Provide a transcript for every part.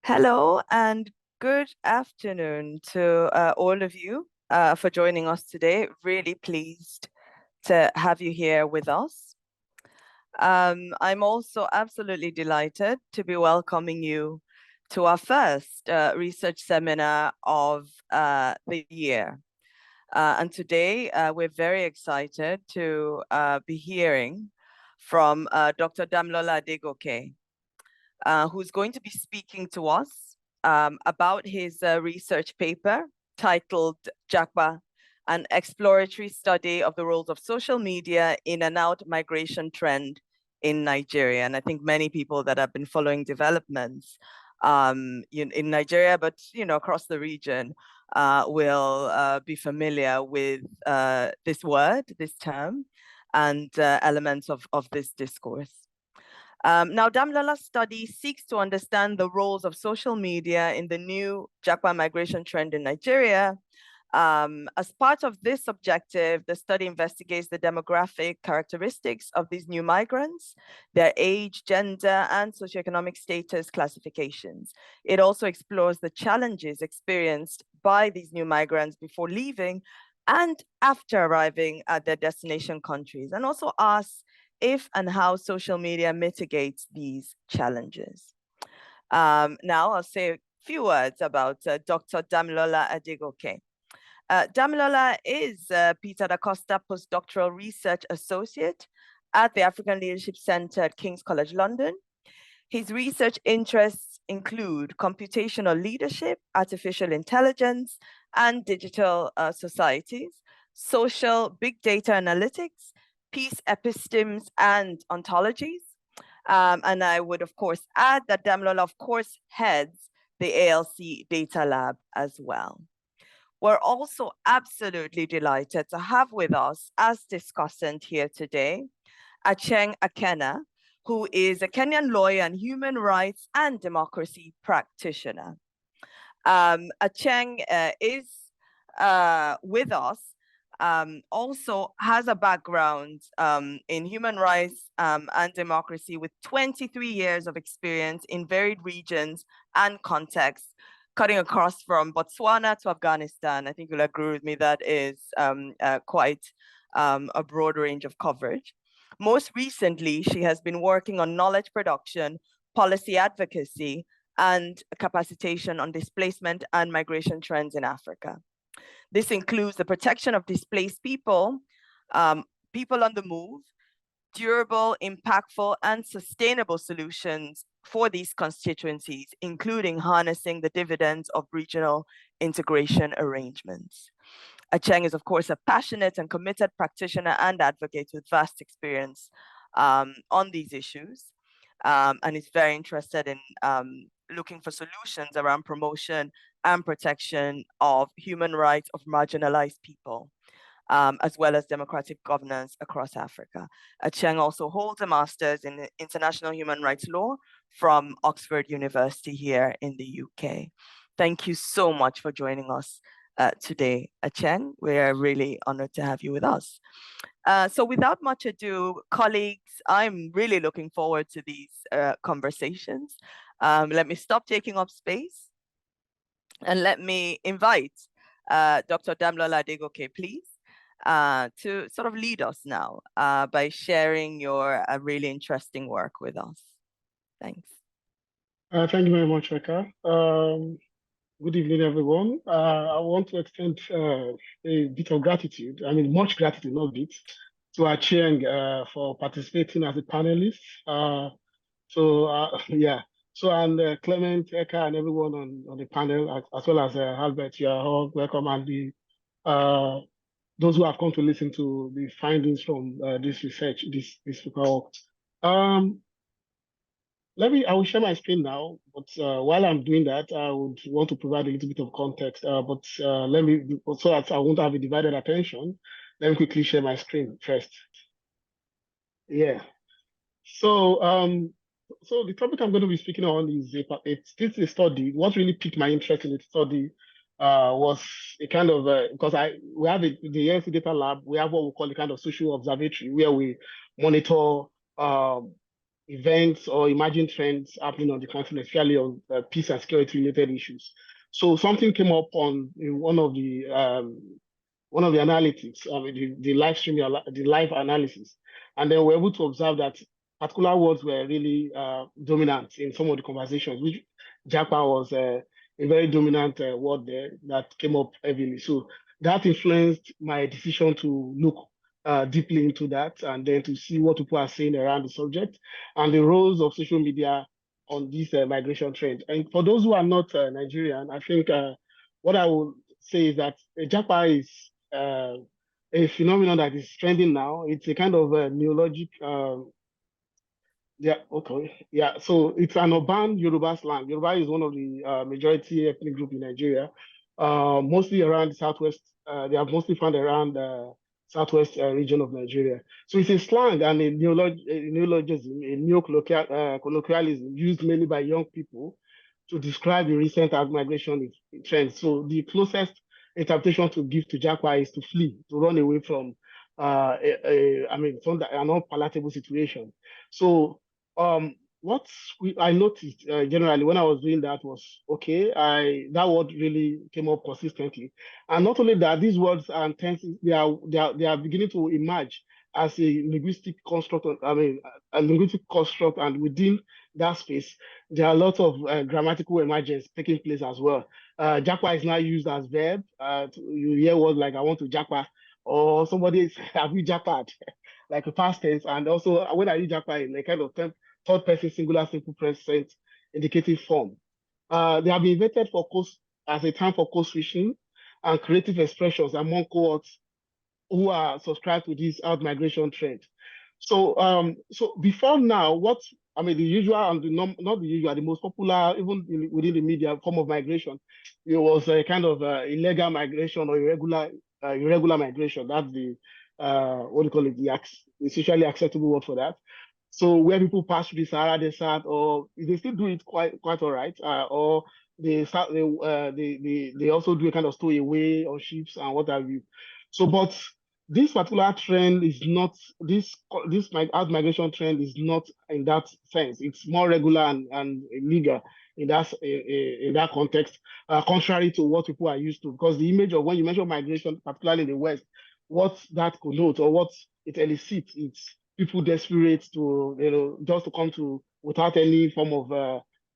Hello and good afternoon to all of you for joining us today. Really pleased to have you here with us. I'm also absolutely delighted to be welcoming you to our first research seminar of the year. And today we're very excited to be hearing from Dr. Damilola Adegoke, who's going to be speaking to us about his research paper titled Japa, an exploratory study of the roles of social media in and out migration trend in Nigeria. And I think many people that have been following developments in Nigeria, but across the region, will be familiar with this word, this term, and elements of this discourse. Now, Damilola's study seeks to understand the roles of social media in the new Japa migration trend in Nigeria. As part of this objective, the study investigates the demographic characteristics of these new migrants, their age, gender, and socioeconomic status classifications. It also explores the challenges experienced by these new migrants before leaving and after arriving at their destination countries, and also asks if and how social media mitigates these challenges. Now I'll say a few words about Dr. Damilola Adegoke. Damilola is Peter da Costa Post-Doctoral Research Associate at the African Leadership Center at King's College London. His research interests include computational leadership, artificial intelligence, and digital societies, social big data analytics, peace epistemes, and ontologies. And I would, of course, add that Damilola, of course, heads the ALC Data Lab as well. We're also absolutely delighted to have with us, as discussant here today, Acheng Akena, who is a Kenyan lawyer and human rights and democracy practitioner. Acheng is with us, also has a background in human rights and democracy with 23 years of experience in varied regions and contexts, cutting across from Botswana to Afghanistan. I think you'll agree with me that is quite a broad range of coverage. Most recently, she has been working on knowledge production, policy advocacy, and capacitation on displacement and migration trends in Africa. This includes the protection of displaced people, people on the move, durable, impactful, and sustainable solutions for these constituencies, including harnessing the dividends of regional integration arrangements. Acheng is, of course, a passionate and committed practitioner and advocate with vast experience on these issues, and is very interested in looking for solutions around promotion and protection of human rights of marginalized people, as well as democratic governance across Africa. Acheng also holds a master's in international human rights law from Oxford University here in the UK. Thank you so much for joining us today, Acheng. We are really honored to have you with us. So without much ado, colleagues, I'm really looking forward to these conversations. Let me stop taking up space and let me invite Dr. Damilola Adegoke, please, to sort of lead us now by sharing your really interesting work with us. Thanks. Thank you very much, Rebecca. Good evening, everyone. I want to extend a bit of gratitude, much gratitude, not bit, to Acheng for participating as a panelist. And Clement, Eka, and everyone on the panel, as well as Albert, you are all welcome, and those who have come to listen to the findings from this research, this paper. I will share my screen now, but while I'm doing that, I would want to provide a little bit of context, so that I won't have a divided attention, let me quickly share my screen first. Yeah. So the topic I'm going to be speaking on is this is a study. What really piqued my interest in the study was a kind of, because we have the ALC Data Lab, we have what we call a kind of social observatory where we monitor events or emerging trends happening on the continent, especially on peace and security related issues. So something came up in one of the analytics, the live stream, the live analysis, and then we're able to observe that particular words were really dominant in some of the conversations, which Japa was a very dominant word there that came up heavily. So that influenced my decision to look deeply into that and then to see what people are saying around the subject and the roles of social media on this migration trend. And for those who are not Nigerian, I think what I will say is that Japa is a phenomenon that is trending now. It's a kind of neologic yeah, okay. Yeah, so it's an urban Yoruba slang. Yoruba is one of the majority ethnic group in Nigeria, mostly around the southwest. They are mostly found around southwest region of Nigeria. So it's a slang and a neologism, a colloquialism used mainly by young people to describe the recent migration trends. So the closest interpretation to give to Japa is to flee, to run away from, from an unpalatable situation. So what I noticed generally when I was doing that was okay. That word really came up consistently, and not only that, these words and tenses they are beginning to emerge as a linguistic construct. A linguistic construct, and within that space, there are a lot of grammatical emergence taking place as well. Japa is now used as verb. You hear words like "I want to japa," or somebody is "Have you japad?" like a past tense, and also when I use japa in a kind of third person singular simple present indicative form. They have been invented for as a term for code switching and creative expressions among cohorts who are subscribed to this out migration trend. So before now, the usual and not the usual, the most popular, even within the media form of migration, it was a kind of illegal migration or irregular migration. That's the what do you call it? The socially acceptable word for that. So where people pass through the Sahara Desert, or they still do it quite all right, or they also do a kind of stowaway on ships and what have you. So, but this particular trend is not out migration trend is not in that sense. It's more regular and legal in that context, contrary to what people are used to. Because the image of when you mention migration, particularly in the West, what that connotes or what it elicits, it's people desperate to just to come to without any form of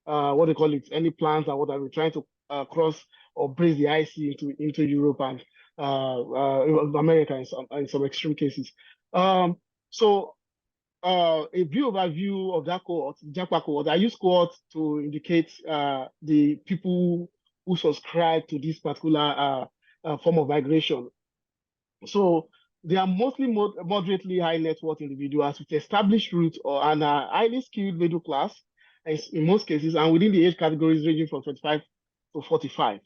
what they call it, any plans or whatever, trying to cross or break the ice into Europe and America in some extreme cases. So a view overview of that cohort, the Japa cohort, I use cohort to indicate the people who subscribe to this particular form of migration. So they are mostly moderately high net worth individuals with established roots and a highly skilled middle class in most cases, and within the age categories ranging from 25 to 45.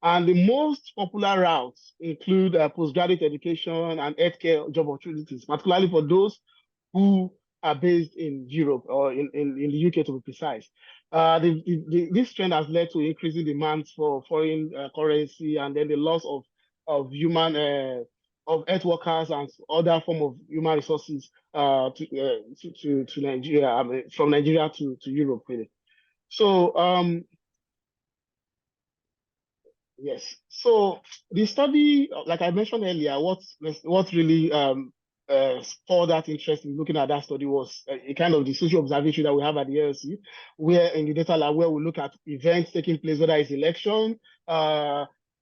And the most popular routes include postgraduate education and healthcare job opportunities, particularly for those who are based in Europe or in the UK to be precise. This trend has led to increasing demands for foreign currency and then the loss of human of health workers and other form of human resources to Nigeria, from Nigeria to Europe, really. So yes, so the study, like I mentioned earlier, what really spurred that interest in looking at that study was a kind of the social observatory that we have at the LC, where in the data lab, where we look at events taking place, whether it's election,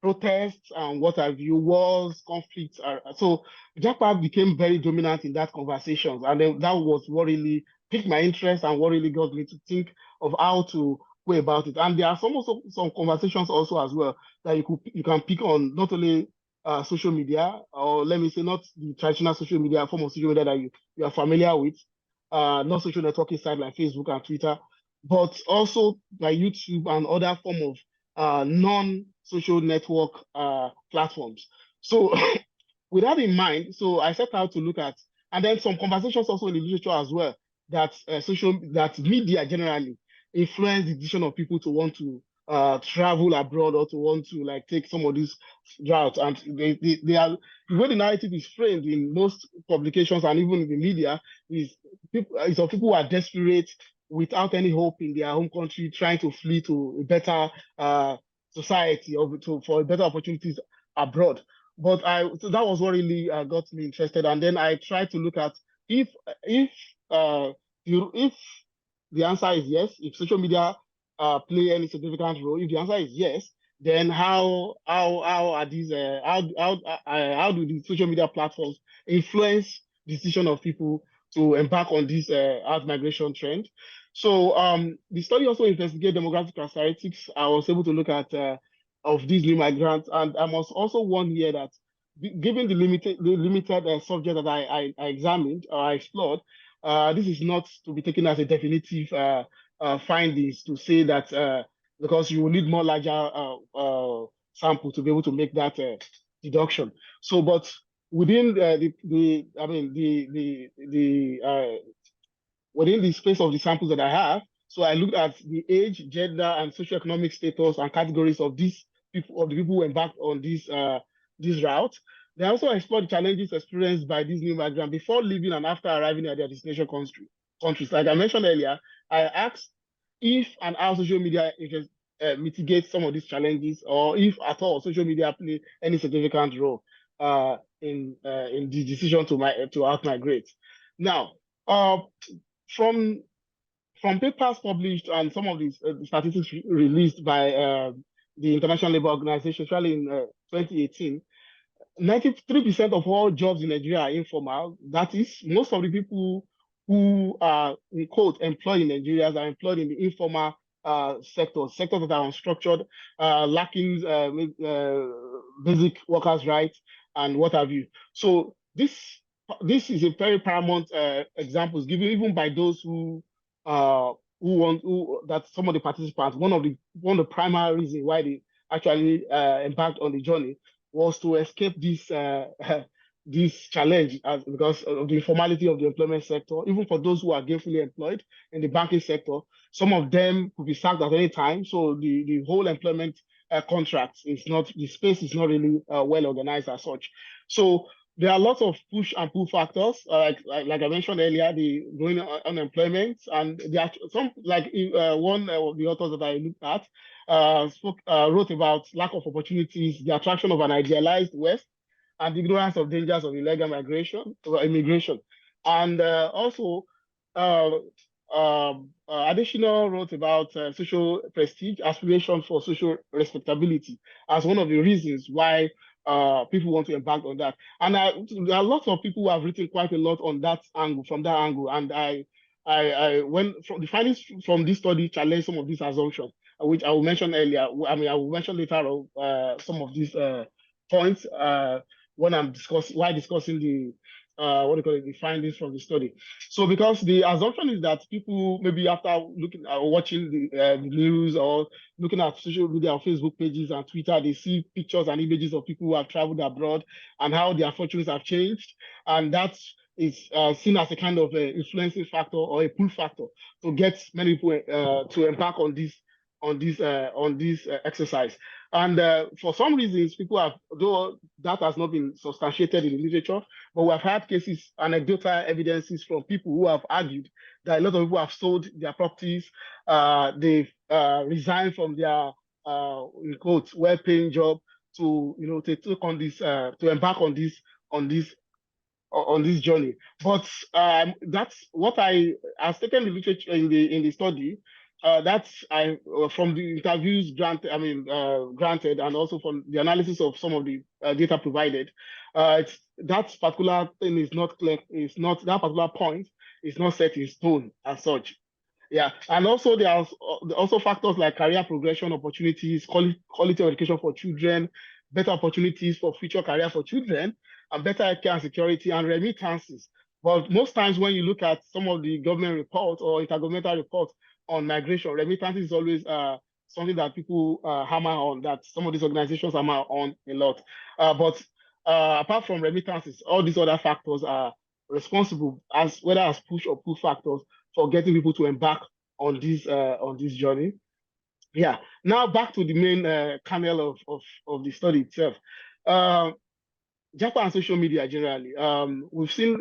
protests, and what have you, wars, conflicts. So Japa became very dominant in that conversations, and then that was what really piqued my interest and what really got me to think of how to go about it. And there are some conversations also as well that you can pick on, not only social media, or let me say not the traditional social media form of social media that you are familiar with, not social networking sites like Facebook and Twitter, but also by YouTube and other form of non-social network platforms. So with that in mind, so I set out to look at, and then some conversations also in the literature as well, that that media generally influence the decision of people to want to travel abroad or to want to like take some of these routes. And they are, the way the narrative is framed in most publications and even in the media is of people who are desperate without any hope in their home country, trying to flee to a better society or for better opportunities abroad. But so that was what really got me interested. And then I tried to look at if uh, if the answer is yes, if social media play any significant role. If the answer is yes, then how are these how do the social media platforms influence the decision of people to embark on this out migration trend? So the study also investigated demographic characteristics. I was able to look at of these new migrants, and I must also warn here that given the limited subject that I examined or I explored, this is not to be taken as a definitive findings to say that because you will need more larger sample to be able to make that deduction. So, but within within the space of the samples that I have, so I looked at the age, gender, and socioeconomic status and categories of these people, of the people who embarked on this route. They also explored the challenges experienced by these new migrants before leaving and after arriving at their destination countries. Like I mentioned earlier, I asked if and how social media mitigates some of these challenges, or if at all social media play any significant role in the decision to out migrate. Now, uh, from from papers published and some of these statistics released by the International Labour Organization, especially in 2018, 93% of all jobs in Nigeria are informal. That is, most of the people who are, in quote, employed in Nigeria are employed in the informal sectors that are unstructured, lacking basic workers' rights and what have you. So this is a very paramount examples given even by those who that some of the participants, one of the primary reasons why they actually embarked on the journey was to escape this this challenge because of the informality of the employment sector. Even for those who are gainfully employed in the banking sector, some of them could be sacked at any time. So the whole employment contract is not, the space is not really well organized as such. So there are lots of push and pull factors, like I mentioned earlier, the growing unemployment, and there are some, like one of the authors that I looked at wrote about lack of opportunities, the attraction of an idealized West, and ignorance of dangers of illegal migration or immigration. And also, uh, additional wrote about social prestige, aspiration for social respectability as one of the reasons why people want to embark on that. And there are lots of people who have written quite a lot on that angle, from that angle. And when from the findings from this study challenge some of these assumptions, which I will mention earlier. I mean, I will mention later on some of these points when I'm discussing the what do you call it, the findings from the study. So because the assumption is that people maybe after looking watching the news or looking at social media or Facebook pages and Twitter, they see pictures and images of people who have traveled abroad and how their fortunes have changed, and that is seen as a kind of influencing factor or a pull factor to get many people to embark on this exercise. And for some reasons, people have, though that has not been substantiated in the literature, but we have had cases, anecdotal evidences from people who have argued that a lot of people have sold their properties, they've resigned from their, in quotes, well-paying job to, to take on this, to embark on this journey. But that's what I have taken the literature in the study. That's from the interviews granted, and also from the analysis of some of the data provided. That particular thing is not clear. It's not, that particular point is not set in stone as such. Yeah, and also there are also factors like career progression opportunities, quality of education for children, better opportunities for future career for children, and better healthcare and security, and remittances. But most times when you look at some of the government reports or intergovernmental reports on migration, remittances is always something that people hammer on, that some of these organizations hammer on a lot. But apart from remittances, all these other factors are responsible, as whether as push or pull factors, for getting people to embark on this journey. Yeah. Now back to the main kernel of the study itself. Uh, Japa and social media generally. We've seen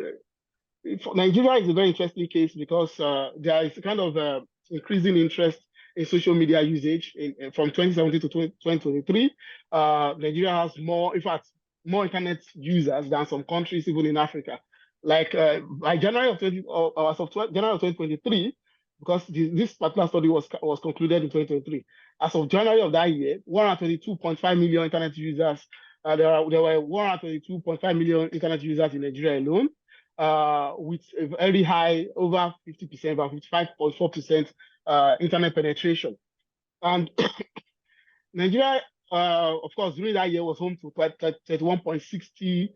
Nigeria is a very interesting case because there is a kind of increasing interest in social media usage from 2017 to 2023. Nigeria has more, in fact, more internet users than some countries, even in Africa. Like by January of 20, or as of January of 2023, because this particular study was concluded in 2023. As of January of that year, 122.5 million internet users. There were 122.5 million internet users in Nigeria alone, with a very high, over 50%, about 55.4% internet penetration. And Nigeria, of course, during that year was home to 31.60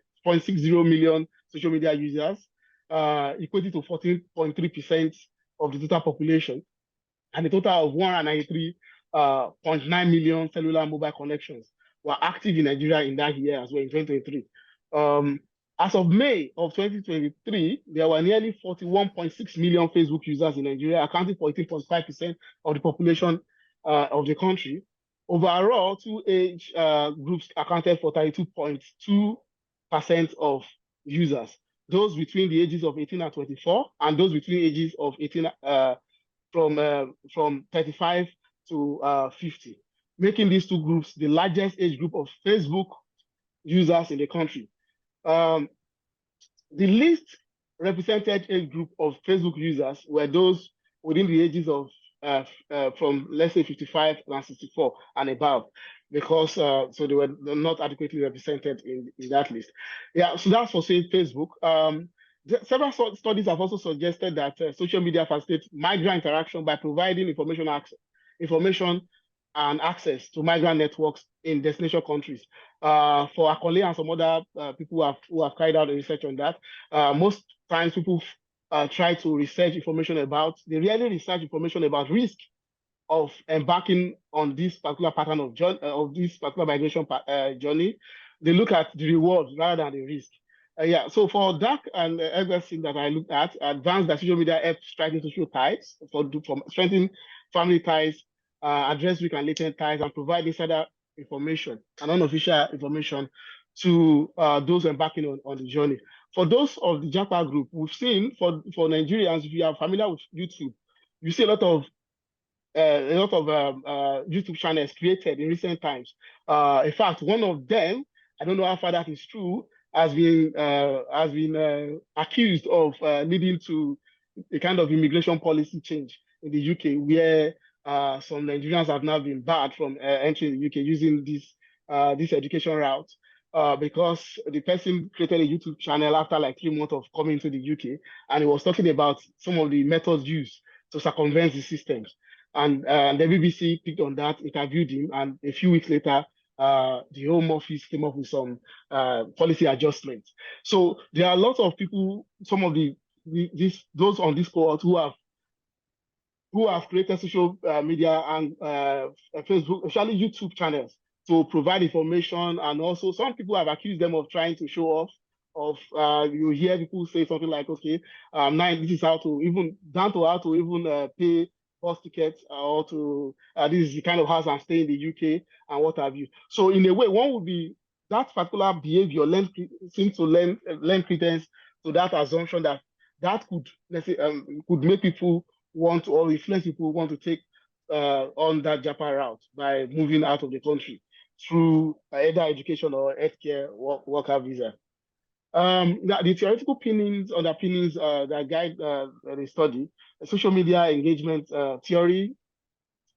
million social media users, equating to 14.3% of the total population, and a total of 193.9 million cellular mobile connections were active in Nigeria in that year as well, in 2023. As of May of 2023, there were nearly 41.6 million Facebook users in Nigeria, accounting for 18.5% of the population of the country. Overall, two age groups accounted for 32.2% of users, those between the ages of 18 and 24, and those between ages of 18 from 35 to 50, making these two groups the largest age group of Facebook users in the country. The least represented age group of Facebook users were those within the ages of from, let's say, 55 and 64 and above, because so they were not adequately represented in that list. Yeah, so that's for saying Facebook. Several studies have also suggested that social media facilitates migrant interaction by providing information and access to migrant networks in destination countries. For Akole and some other people who have carried out research on that, most times people try to research information they rarely research information about risk of embarking on this particular pattern of this particular migration journey. They look at the rewards rather than the risk. Yeah, so for DAC and everything that I looked at, advanced that social media helps strengthen social ties, for strengthening family ties, address weak and latent ties, and provide insider information and unofficial information to those embarking on the journey. For those of the Japa group, we've seen for Nigerians, if you are familiar with YouTube, you see a lot of YouTube channels created in recent times. In fact, one of them, I don't know how far that is true, has been accused of leading to a kind of immigration policy change in the UK, where some Nigerians have now been barred from entering the UK using this education route. Because the person created a YouTube channel after like 3 months of coming to the UK, and he was talking about some of the methods used to circumvent the systems. And the BBC picked on that, interviewed him, and a few weeks later, the Home Office came up with some policy adjustments. So there are lots of people, some of those on this cohort who have created social media and Facebook, especially YouTube channels, to provide information. And also some people have accused them of trying to show off. You hear people say something like, okay, now this is how to even pay bus tickets, or to this is the kind of house I'm staying in the UK and what have you. So in a way, one would be that particular behavior seems to lend credence to that assumption that could, let's say, could make people want to, or influence people want to take on that Japa route by moving out of the country through either education or healthcare worker visa. The theoretical underpinnings that guide the study, social media engagement theory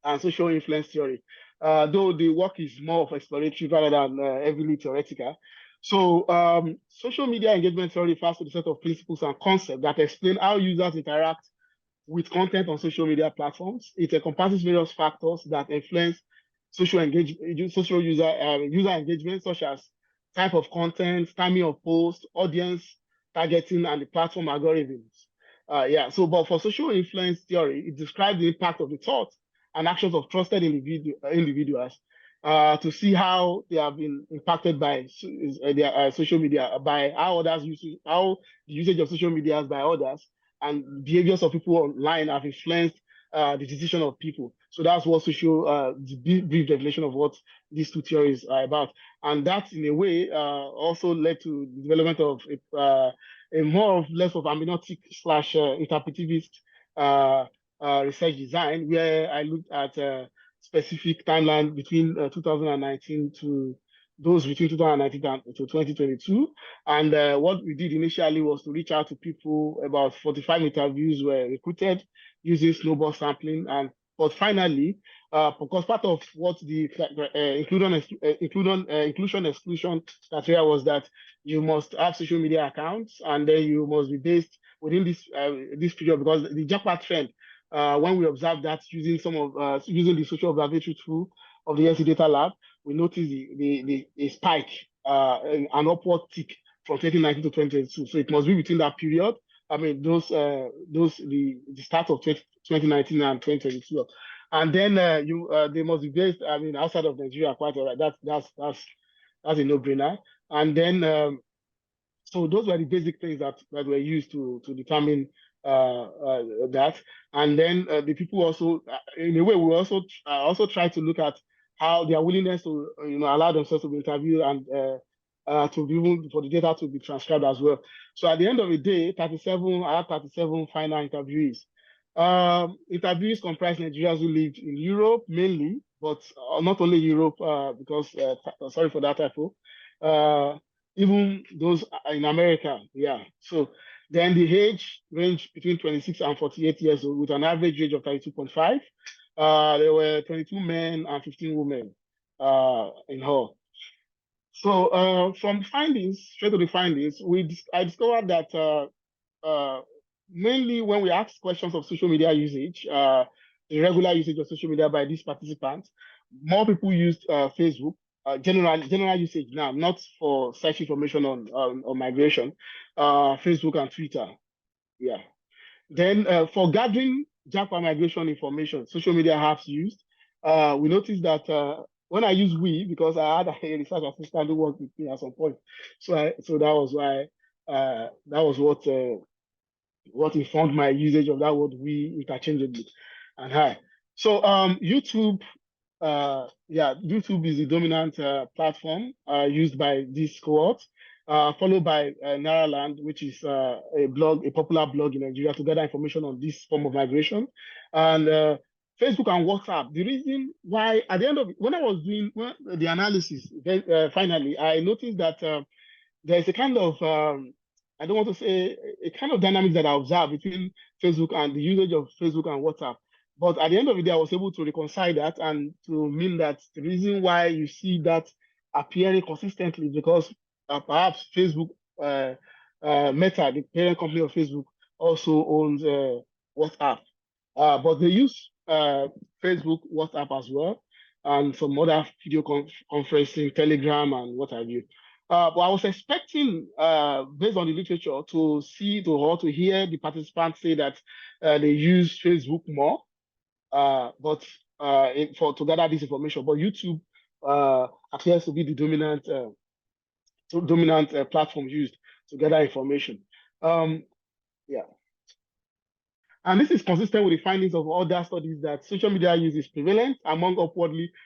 and social influence theory, though the work is more of exploratory rather than heavily theoretical. So social media engagement theory refers to the set of principles and concepts that explain how users interact with content on social media platforms. It encompasses various factors that influence social user engagement, such as type of content, timing of post, audience targeting, and the platform algorithms. But for social influence theory, it describes the impact of the thoughts and actions of trusted individuals to see how they have been impacted by their social media, by how the usage of social media by others, and behaviors of people online have influenced the decision of people. So that's what the brief definition of what these two theories are about. And that, in a way, also led to the development of a more or less of hermeneutic slash interpretivist research design, where I looked at specific timeline between 2019 to those between 2019 to 2022. And what we did initially was to reach out to people. About 45 interviews were recruited using snowball sampling. But finally, because part of what the inclusion exclusion criteria was that you must have social media accounts, and then you must be based within this period, because the Japa trend, when we observed that using using the social observatory tool of the NC Data Lab, we noticed a spike, an upward tick from 2019 to 2022. So it must be within that period. I mean, the start of 2019 and 2022. And then they must be based, I mean, outside of Nigeria, quite all right. That's a no-brainer. And then so those were the basic things that were used to determine that. And then the people also, in a way, we also try to look at how their willingness to allow themselves to be interviewed, and to be even for the data to be transcribed as well. So at the end of the day, I had 37 final interviewees. Interviewees comprise Nigerians who lived in Europe mainly, but not only Europe, because sorry for that typo. Even those in America, yeah. So then the age range between 26 and 48 years old, with an average age of 32.5. There were 22 men and 15 women in all. So from findings, straight to the findings, I discovered that mainly when we asked questions of social media usage, the regular usage of social media by these participants, more people used Facebook. General usage now, not for search information on migration, Facebook and Twitter. Yeah. Then for gathering Japa migration information, social media apps used, we noticed that when I use we, because I had a research assistant who worked with me at some point, so that was why that was what informed my usage of that word we interchangeably. And hi. So YouTube is the dominant platform used by this cohort, followed by Naraland, which is a popular blog in Nigeria to gather information on this form of migration, and Facebook and WhatsApp. The reason why, at the end of it, when I was doing the analysis, finally, I noticed that there's a kind of I don't want to say a kind of dynamics that I observed between Facebook and the usage of Facebook and WhatsApp. But at the end of the day, I was able to reconcile that, and to mean that the reason why you see that appearing consistently is because perhaps Facebook, Meta, the parent company of Facebook, also owns WhatsApp. But they use Facebook, WhatsApp as well, and some other video conferencing, Telegram, and what have you. But I was expecting, based on the literature, to hear the participants say that they use Facebook more, to gather this information. But YouTube appears to be the dominant platform used to gather information. Yeah. And this is consistent with the findings of other studies that social media use is prevalent among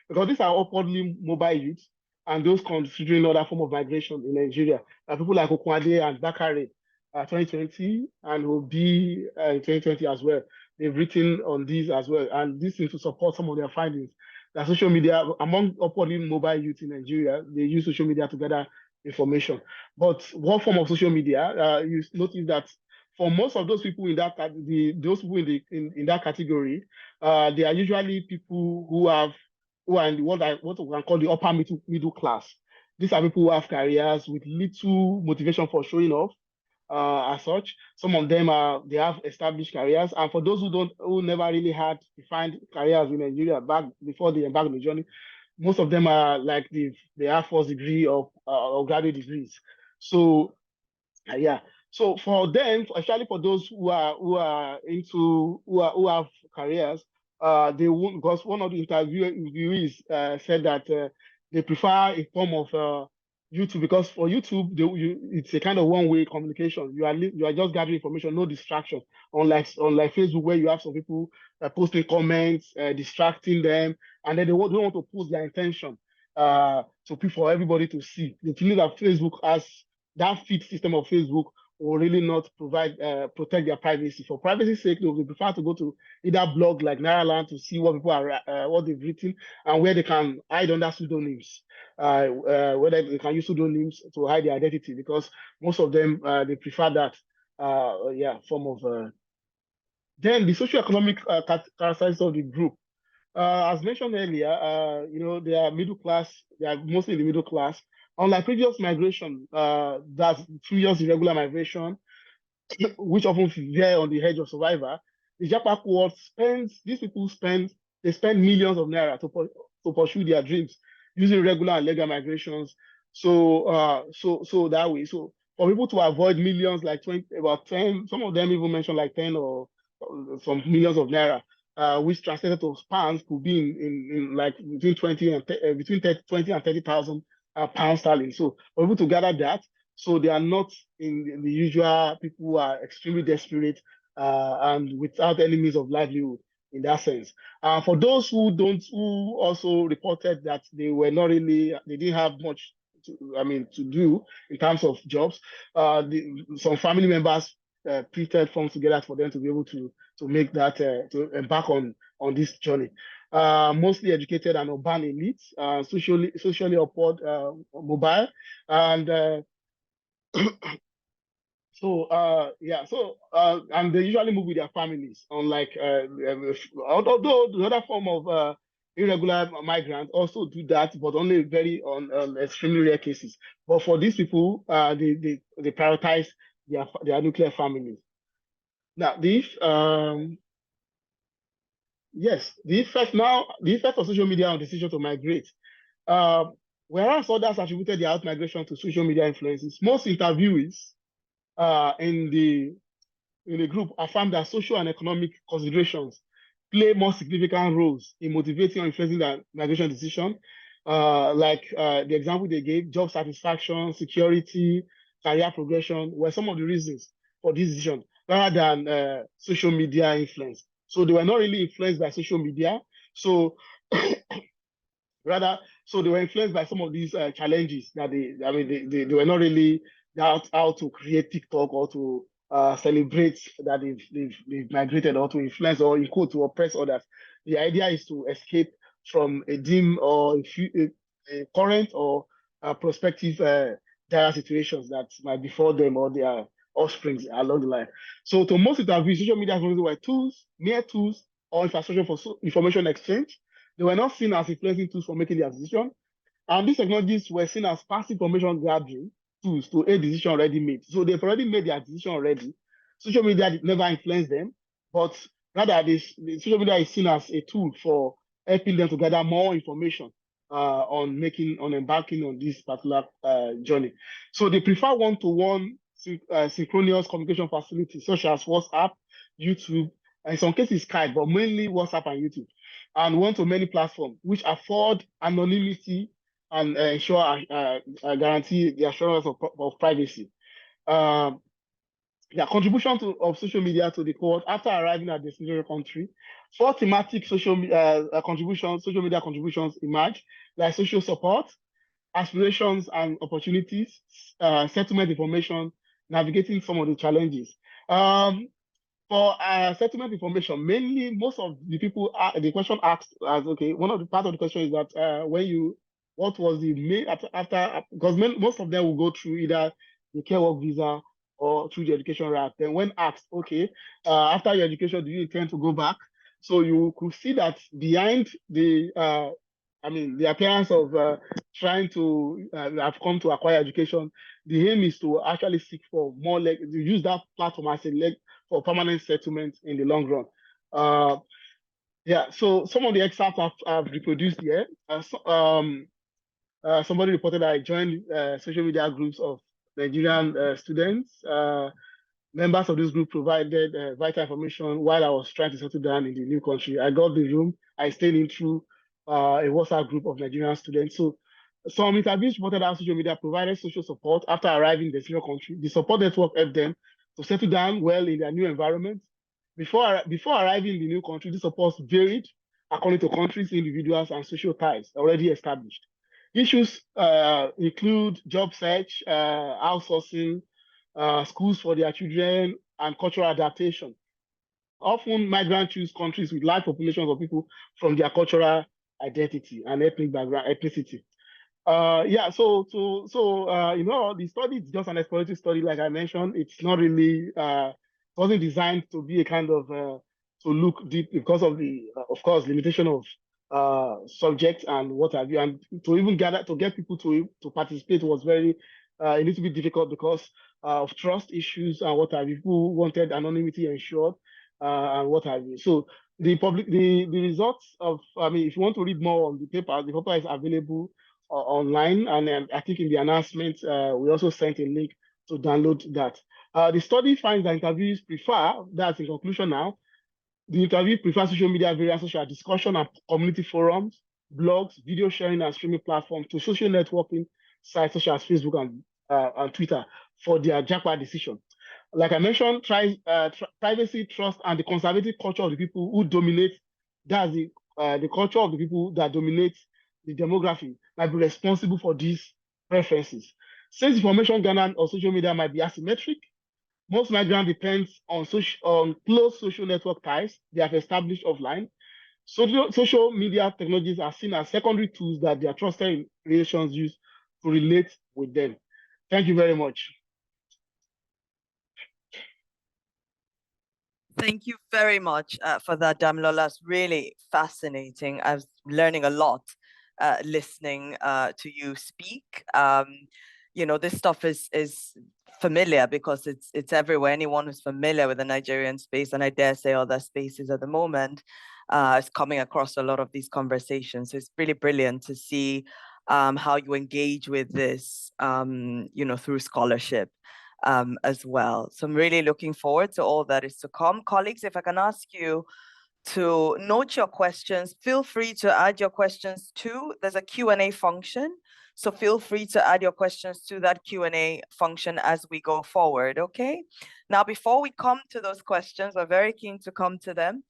because these are upwardly mobile youths, and those considering other form of migration in Nigeria. People like Okwade and Bakare, 2020, and Obi in 2020 as well. They've written on these as well, and this is to support some of their findings that social media, among upwardly mobile youth in Nigeria, they use social media to gather information. But what form of social media? You notice that for most of those people in that in that category, they are usually people who are in what we can call the upper middle class. These are people who have careers with little motivation for showing off, as such. Some of them they have established careers, and for those who never really had defined careers in Nigeria back before they embarked on the journey, most of them are like they have first degree or graduate degrees. So yeah. So for them, especially for those who have careers, they won't, because one of the interviewees said that they prefer a form of YouTube, because for YouTube, it's a kind of one-way communication. You are just gathering information, no distraction. Unlike Facebook, where you have some people posting comments, distracting them, and then they don't want to post their intention for everybody to see. The thing that Facebook has, that feed system of Facebook will really not protect their privacy. For privacy's sake, they prefer to go to either blog like Nairaland to see what people are what they've written and where they can hide under pseudonyms. Whether they can use pseudonyms to hide their identity, because most of them they prefer that form of. Then the socioeconomic characteristics of the group. As mentioned earlier, they are middle class. They are mostly in the middle class. Unlike previous migration, that's previous irregular migration, which often veer on the edge of survival, the Japa cohort they spend millions of naira to pursue their dreams using regular and legal migrations. So that way. So for people to avoid millions, like 20, about 10, some of them even mentioned like 10 or some millions of naira, which translated to pounds could be in like between 20 and 20 and 30,000 pounds sterling. So for people to gather that, so they are not in the usual people who are extremely desperate and without any means of livelihood in that sense. For those who also reported that they didn't have much to do in terms of jobs. Some family members prepared funds together for them to be able to make that to embark on this journey. Mostly educated and urban elites, socially upward, mobile, and and they usually move with their families, unlike although the other form of irregular migrants also do that, but only very on extremely rare cases. But for these people, they prioritize their nuclear families. Now, the effect of social media on decision to migrate. Whereas others attributed their out migration to social media influences, most interviewees in the group affirm that social and economic considerations play more significant roles in motivating or influencing their migration decision. The example they gave, job satisfaction, security, career progression were some of the reasons for this decision, rather than social media influence. So they were not really influenced by social media. So rather, so they were influenced by some of these challenges that they were not really how to create TikTok or to celebrate that they've migrated, or to influence, or in quote, to oppress others. The idea is to escape from a dim or a current or prospective dire situations that might befall them or their offsprings along the line. So to most interviews, social media were mere tools or infrastructure for information exchange. They were not seen as influencing tools for making their decision. And these technologies were seen as passive information gathering tools to a decision already made. So they've already made their decision already. Social media did never influence them, but rather the social media is seen as a tool for helping them to gather more information on embarking on this particular journey. So they prefer one-to-one synchronous communication facilities such as WhatsApp, YouTube, and in some cases Skype, but mainly WhatsApp and YouTube, and one-to-many platforms which afford anonymity and guarantee the assurance of privacy. Contribution of social media to the cohort after arriving at the destination country. 4 thematic social media contributions emerge, like social support, aspirations and opportunities, settlement information, navigating some of the challenges. For settlement information, mainly most of the people, the question asked as, okay, one of the part of the question is that what was the main after, because most of them will go through either the care work visa or through the education route. Then when asked, okay, after your education, do you intend to go back? So you could see that behind the appearance of trying to have come to acquire education, the aim is to actually seek for more to use that platform as a leg for permanent settlement in the long run. So some of the examples I've reproduced here. Somebody reported that I joined social media groups of Nigerian students. Members of this group provided vital information while I was trying to settle down in the new country. I got the room. I stayed in through a WhatsApp group of Nigerian students. So Some interviews reported how social media provided social support after arriving in the destination country. The support network helped them to settle down well in their new environment. Before arriving in the new country, the support varied according to countries, individuals, and social ties already established. Issues include job search, outsourcing, schools for their children, and cultural adaptation. Often, migrants choose countries with large populations of people from their cultural identity and ethnic background, ethnicity. Yeah, the study is just an exploratory study, like I mentioned. It's not really, wasn't designed to be a kind of to look deep because of the, of course, limitation of subjects and what have you, and to even get people to participate was very a little bit difficult because of trust issues and what have you. People wanted anonymity ensured and what have you. So the results of, I mean, if you want to read more on the paper is available online, and I think in the announcement we also sent a link to download that. The study finds that interviewees prefer, that's in conclusion now, the interview prefers social media, various social discussion and community forums, blogs, video sharing and streaming platforms to social networking sites such as Facebook and Twitter for their Japa decision. Like I mentioned, privacy, trust, and the conservative culture of the people who dominate, that's the culture of the people that dominate the demography might be responsible for these preferences. Since information gathered on social media might be asymmetric, most migrants depend on close social network ties they have established offline. Social media technologies are seen as secondary tools that their trusted relations use to relate with them. Thank you very much. Thank you very much for that, Damilola. It's really fascinating. I was learning a lot listening to you speak. This stuff is familiar because it's everywhere. Anyone who's familiar with the Nigerian space, and I dare say other spaces at the moment, is coming across a lot of these conversations. So it's really brilliant to see how you engage with this, through scholarship. As well. So I'm really looking forward to all that is to come. Colleagues, if I can ask you to note your questions, feel free to add your questions too. There's a Q&A function. So feel free to add your questions to that Q&A function as we go forward, okay? Now, before we come to those questions, we're very keen to come to them.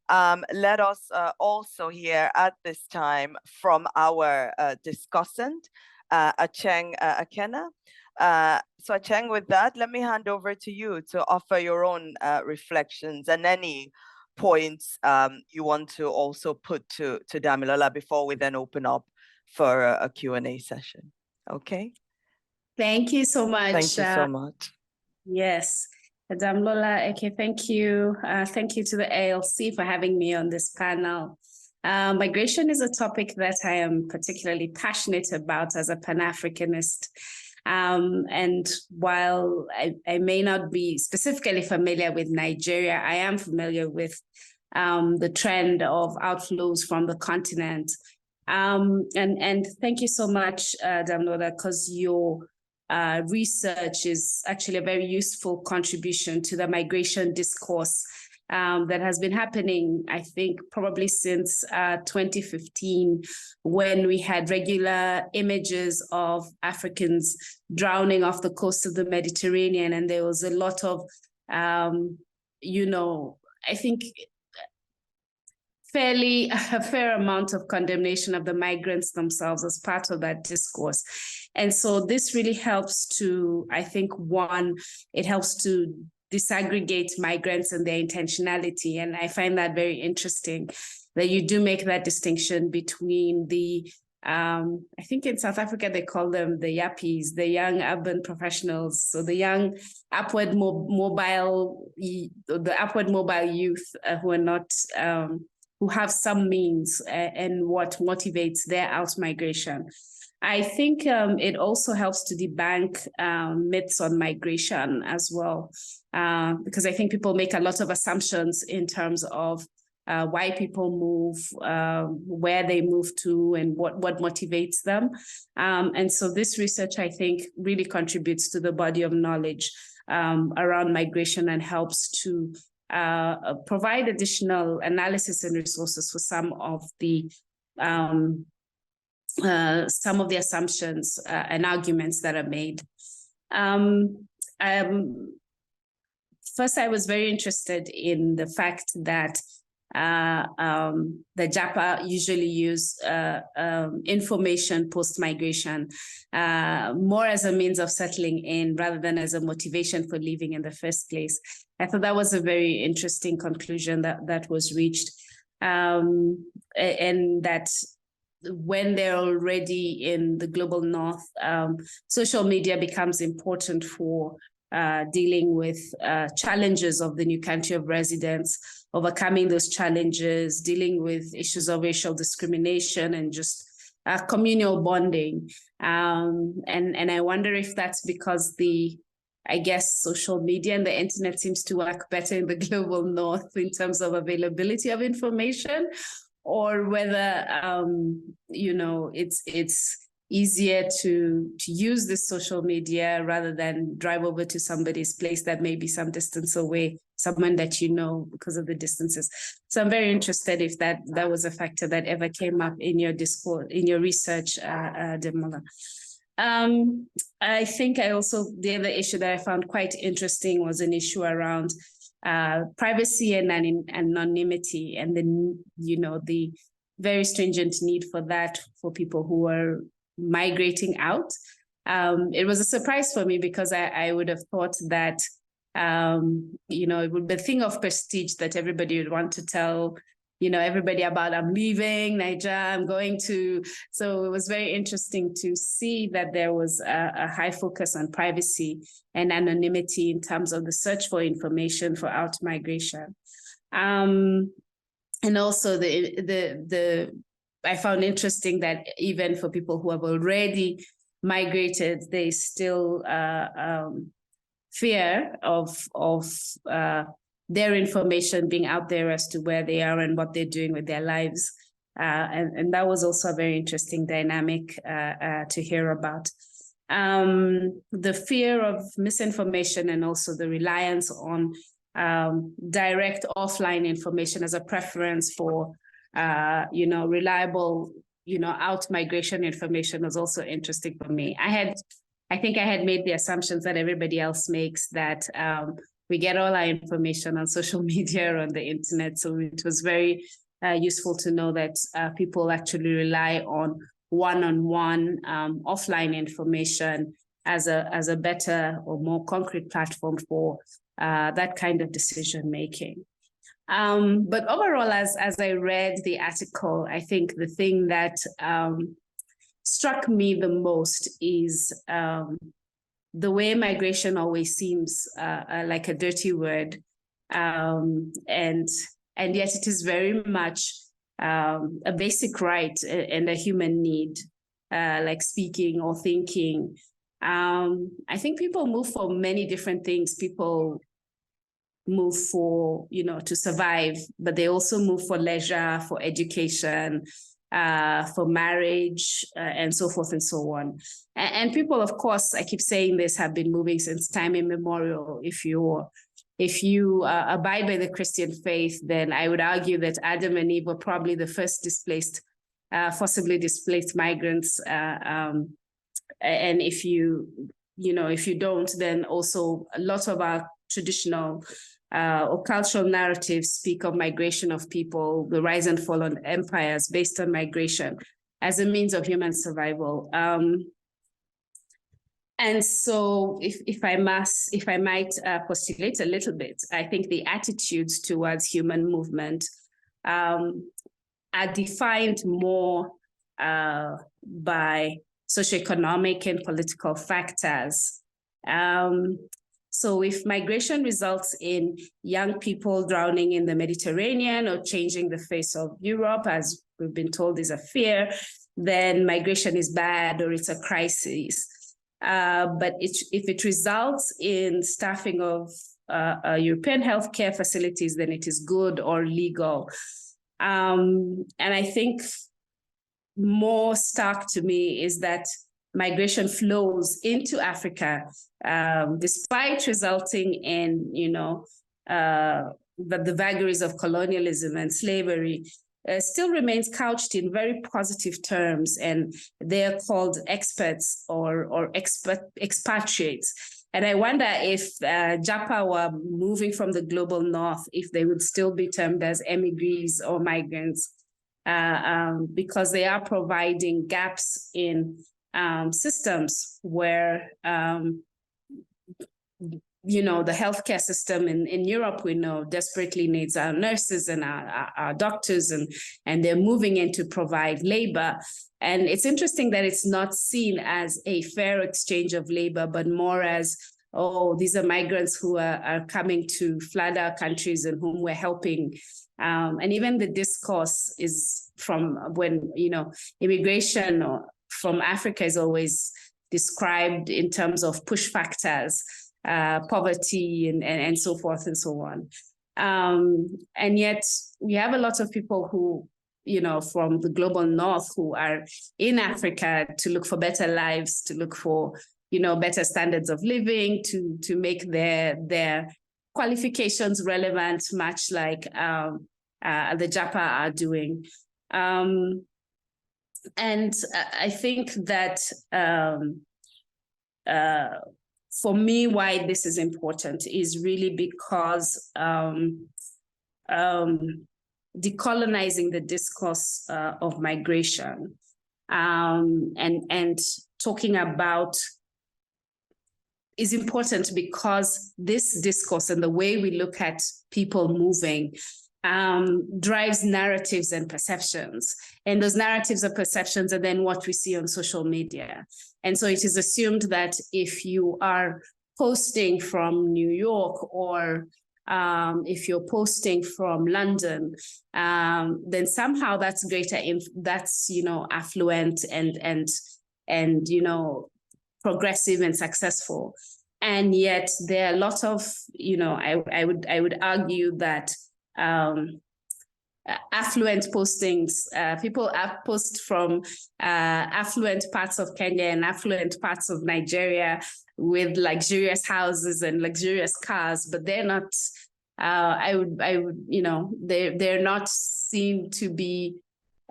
Let us also hear at this time from our discussant, Acheng Akena. So Acheng, with that, let me hand over to you to offer your own reflections and any points you want to also put to Damilola before we then open up for a Q&A session. Okay? Thank you so much. Thank you so much. Yes. Damilola, okay, thank you. Thank you to the ALC for having me on this panel. Migration is a topic that I am particularly passionate about as a Pan-Africanist. And while I may not be specifically familiar with Nigeria, I am familiar with the trend of outflows from the continent. And thank you so much, Damilola, because your research is actually a very useful contribution to the migration discourse that has been happening, I think, probably since 2015, when we had regular images of Africans drowning off the coast of the Mediterranean. And there was a lot of, I think, a fair amount of condemnation of the migrants themselves as part of that discourse. And so this really helps to, I think, it helps to disaggregate migrants and their intentionality. And I find that very interesting that you do make that distinction between the, I think in South Africa, they call them the yappies, the young urban professionals. So the young upward mobile youth who are not, who have some means and what motivates their out-migration. I think it also helps to debunk myths on migration as well, because I think people make a lot of assumptions in terms of why people move, where they move to, and what motivates them. And so this research, I think, really contributes to the body of knowledge around migration and helps to provide additional analysis and resources for some of the some of the assumptions and arguments that are made. First, I was very interested in the fact that the Japa usually use information post-migration more as a means of settling in rather than as a motivation for leaving in the first place. I thought that was a very interesting conclusion that was reached, and that when they're already in the global north, social media becomes important for dealing with challenges of the new country of residence, overcoming those challenges, dealing with issues of racial discrimination and just communal bonding. And I wonder if that's because I guess social media and the internet seems to work better in the global north in terms of availability of information, or whether it's easier to use this social media rather than drive over to somebody's place that may be some distance away, someone that you know because of the distances. So I'm very interested if that was a factor that ever came up in your discourse, in your research, Damilola. I think the other issue that I found quite interesting was an issue around privacy and anonymity, and then the very stringent need for that for people who are migrating out. It was a surprise for me because I would have thought that it would be a thing of prestige that everybody would want to tell everybody about, I'm leaving Niger, I'm going to. So it was very interesting to see that there was a high focus on privacy and anonymity in terms of the search for information for out migration. And also I found interesting that even for people who have already migrated, they still fear of their information being out there as to where they are and what they're doing with their lives. And that was also a very interesting dynamic to hear about. The fear of misinformation and also the reliance on direct offline information as a preference for reliable, out migration information was also interesting for me. I think I had made the assumptions that everybody else makes, that we get all our information on social media or on the internet. So it was very useful to know that people actually rely on one-on-one offline information as a better or more concrete platform for that kind of decision making. But overall, as I read the article, I think the thing that struck me the most is the way migration always seems like a dirty word, and yet it is very much a basic right and a human need, like speaking or thinking. I think people move for many different things. People move for, to survive, but they also move for leisure, for education, for marriage, and so forth and so on. And people, of course, I keep saying this, have been moving since time immemorial. If you abide by the Christian faith, then I would argue that Adam and Eve were probably the first forcibly displaced migrants. And if you don't, then also a lot of our traditional or cultural narratives speak of migration of people, the rise and fall on empires based on migration as a means of human survival. And so if I might postulate a little bit, I think the attitudes towards human movement are defined more by socioeconomic and political factors. So if migration results in young people drowning in the Mediterranean or changing the face of Europe, as we've been told is a fear, then migration is bad or it's a crisis. But if it results in staffing of European healthcare facilities, then it is good or legal. And I think more stark to me is that migration flows into Africa, despite resulting in, the vagaries of colonialism and slavery. still remains couched in very positive terms, and they're called experts or expatriates. And I wonder if Japa were moving from the global north, if they would still be termed as emigres or migrants, because they are providing gaps in systems where, the healthcare system in Europe, we know, desperately needs our nurses and our doctors, and they're moving in to provide labor. And it's interesting that it's not seen as a fair exchange of labor, but more as, oh, these are migrants who are coming to flood our countries and whom we're helping. And even the discourse is from when, immigration from Africa is always described in terms of push factors, poverty and so forth and so on. And yet we have a lot of people who, from the global north who are in Africa to look for better lives, to look for, better standards of living, to make their qualifications relevant, much like the Japa are doing. And I think that for me, why this is important is really because decolonizing the discourse of migration and talking about is important, because this discourse and the way we look at people moving drives narratives and perceptions. And those narratives and perceptions are then what we see on social media. And so it is assumed that if you are posting from New York or if you're posting from London, then somehow that's greater, that's, affluent and progressive and successful. And yet there are a lot of, I would argue that affluent postings, people post from affluent parts of Kenya and affluent parts of Nigeria with luxurious houses and luxurious cars, but they're not, they're not seen to be,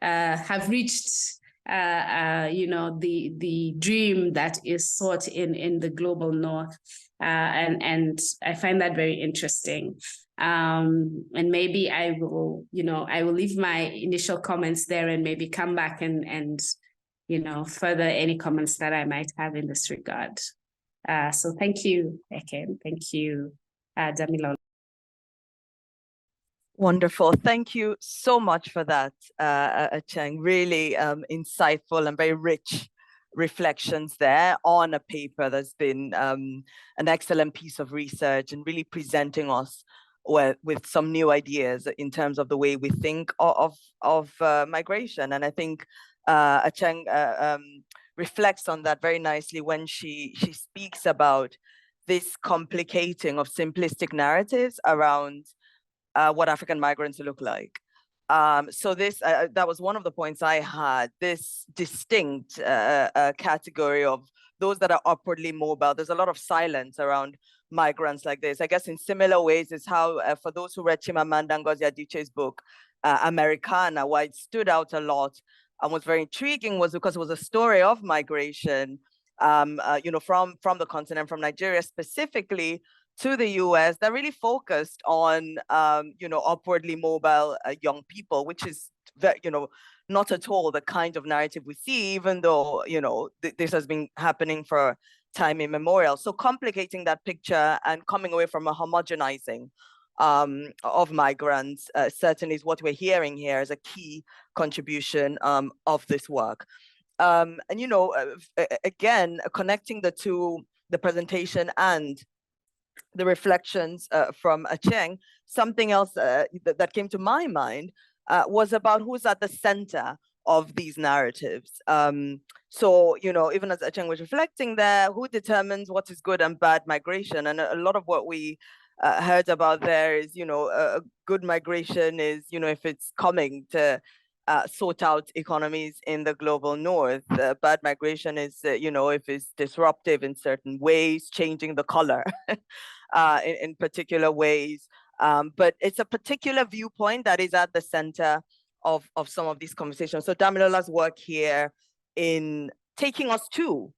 have reached, the dream that is sought in the global north. And I find that very interesting. And maybe I will leave my initial comments there and maybe come back and further any comments that I might have in this regard. So thank you, Eke. Thank you, Damilola. Wonderful. Thank you so much for that, Cheng. Really insightful and very rich reflections there on a paper that's been an excellent piece of research and really presenting us with some new ideas in terms of the way we think of migration. And I think Cheng reflects on that very nicely when she speaks about this complicating of simplistic narratives around what African migrants look like. So this that was one of the points I had, this distinct category of those that are upwardly mobile. There's a lot of silence around migrants like this. I guess in similar ways is how, for those who read Chimamanda Ngozi Adichie's book, Americana, why it stood out a lot and was very intriguing was because it was a story of migration, from the continent, from Nigeria specifically, to the US, that really focused on, upwardly mobile young people, which is, not at all the kind of narrative we see, even though, this has been happening for time immemorial. So complicating that picture and coming away from a homogenizing of migrants certainly is what we're hearing here as a key contribution of this work. Again, connecting the two, the presentation and the reflections from Cheng, something else that came to my mind was about who's at the center of these narratives. So, even as Cheng was reflecting there, who determines what is good and bad migration? And a lot of what we heard about there is, good migration is, if it's coming to sort out economies in the global north. Bad migration is, if it's disruptive in certain ways, changing the color in particular ways. But it's a particular viewpoint that is at the center of some of these conversations. So Damilola's work here in taking us to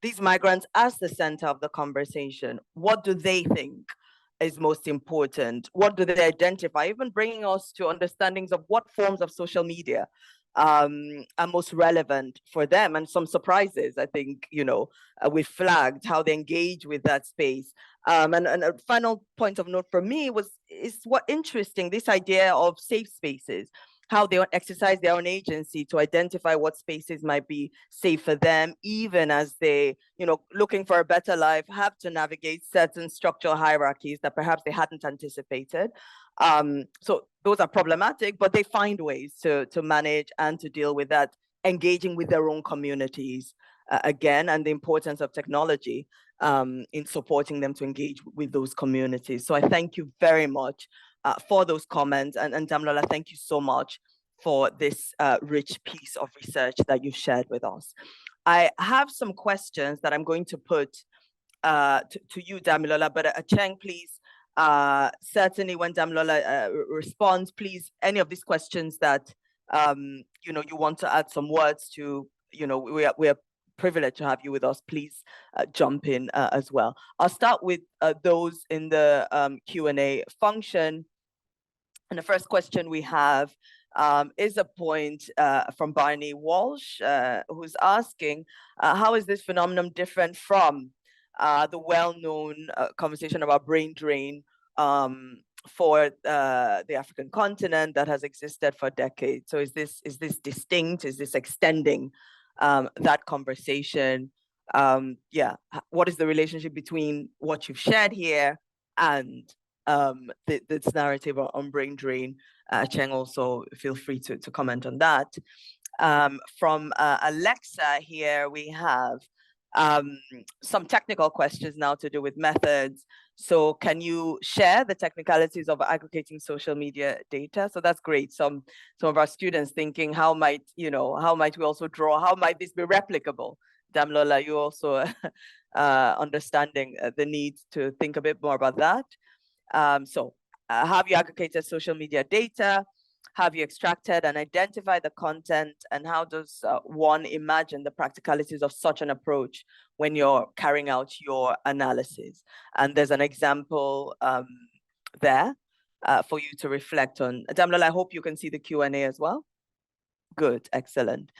these migrants as the center of the conversation. What do they think is most important? What do they identify? Even bringing us to understandings of what forms of social media are most relevant for them, and some surprises. I think, we flagged how they engage with that space. And a final point of note for me is what interesting, this idea of safe spaces, how they exercise their own agency to identify what spaces might be safe for them, even as they, looking for a better life, have to navigate certain structural hierarchies that perhaps they hadn't anticipated. So those are problematic, but they find ways to manage and to deal with that, engaging with their own communities again, and the importance of technology in supporting them to engage with those communities. So I thank you very much for those comments. And Damilola, thank you so much for this rich piece of research that you've shared with us. I have some questions that I'm going to put to you, Damilola, but Acheng, please, certainly when Damilola responds, please, any of these questions that, you want to add some words to, we are privileged to have you with us, please jump in as well. I'll start with those in the Q&A function. And the first question we have is a point from Barney Walsh, who's asking, how is this phenomenon different from the well-known conversation about brain drain for the African continent that has existed for decades? So is this distinct? Is this extending that conversation? What is the relationship between what you've shared here and this narrative on brain drain? Cheng, also feel free to comment on that. From Alexa here, we have some technical questions now to do with methods. So can you share the technicalities of aggregating social media data? So that's great. Some of our students thinking, how might we also draw, how might this be replicable? Damilola, you also understanding the need to think a bit more about that. Have you aggregated social media data? Have you extracted and identified the content? And how does one imagine the practicalities of such an approach when you're carrying out your analysis? And there's an example there for you to reflect on. Damilola, I hope you can see the Q&A as well. Good, excellent.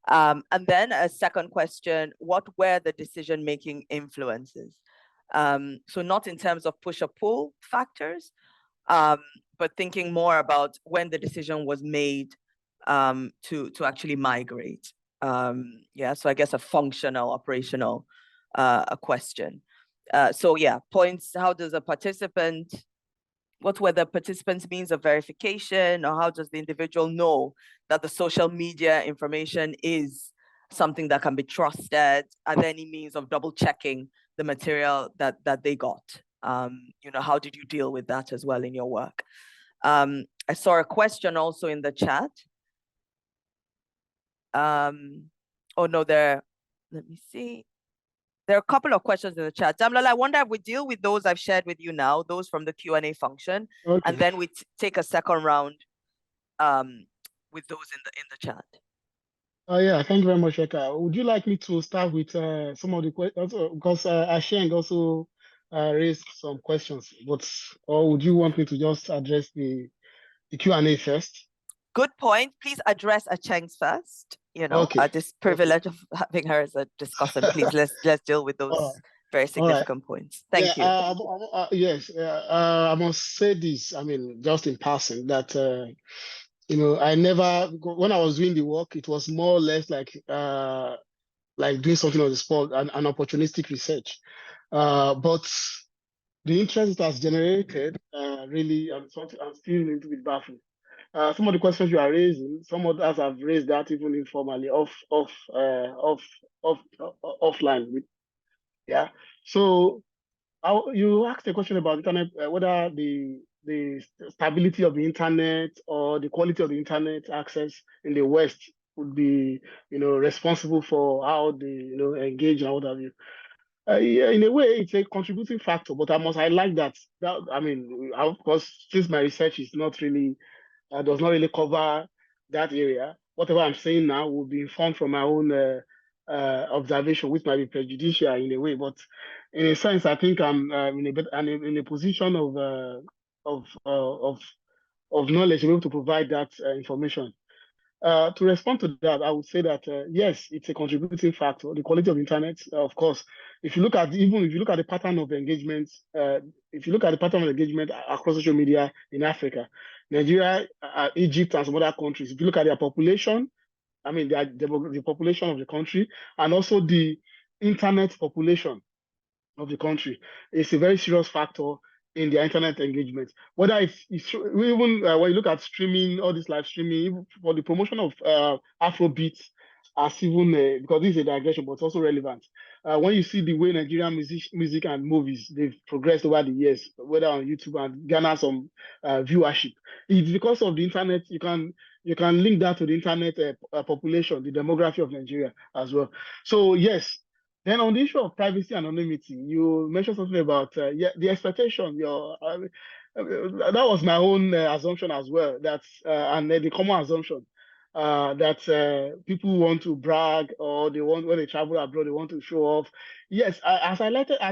And then a second question, what were the decision-making influences? So not in terms of push or pull factors, but thinking more about when the decision was made to actually migrate. So I guess a functional, operational question. Points, how does a participant, what were the participants' means of verification, or how does the individual know that the social media information is something that can be trusted? Are there any means of double checking the material that they got? How did you deal with that as well in your work? I saw a question also in the chat. Let me see. There are a couple of questions in the chat. Damilola, I wonder if we deal with those I've shared with you now, those from the Q&A function, okay, and then we take a second round with those in the chat. Thank you very much, Eka. Would you like me to start with some of the questions? Because Asheng also raised some questions, or would you want me to just address the Q&A first? Good point. Please address Acheng's first. Okay. This privilege of having her as a discussant. Please, let's deal with those very significant points. Thank you. Yes, I must say this, just in passing, that I never, when I was doing the work, it was more or less like doing something on the spot, an opportunistic research. But the interest it has generated, really, I'm still a little bit baffled. Some of the questions you are raising, some others have raised that even informally, offline. So you asked a question about internet, whether the stability of the internet or the quality of the internet access in the West would be, responsible for how they, engage and what have you. In a way, it's a contributing factor, but I must highlight that, of course, since my research is not really does not really cover that area. Whatever I'm saying now will be informed from my own observation, which might be prejudicial in a way. But in a sense, I think I'm in a position of knowledge to be able to provide that information. To respond to that, I would say that yes, it's a contributing factor. The quality of internet, of course. If you look at the pattern of engagement, across social media in Africa, Nigeria, Egypt, and some other countries, if you look at their population, I mean, the population of the country, and also the internet population of the country, it's a very serious factor in their internet engagement. Whether it's even when you look at streaming, all this live streaming, even for the promotion of Afrobeat, as even because this is a digression, but it's also relevant. When you see the way Nigerian music and movies they've progressed over the years, whether on YouTube and garner some viewership, it's because of the internet. You can link that to the internet population, the demography of Nigeria as well. So yes, then on the issue of privacy and anonymity, you mentioned something about the expectation. That was my own assumption as well. And the common assumption that people want to brag, or when they travel abroad they want to show off. Yes, as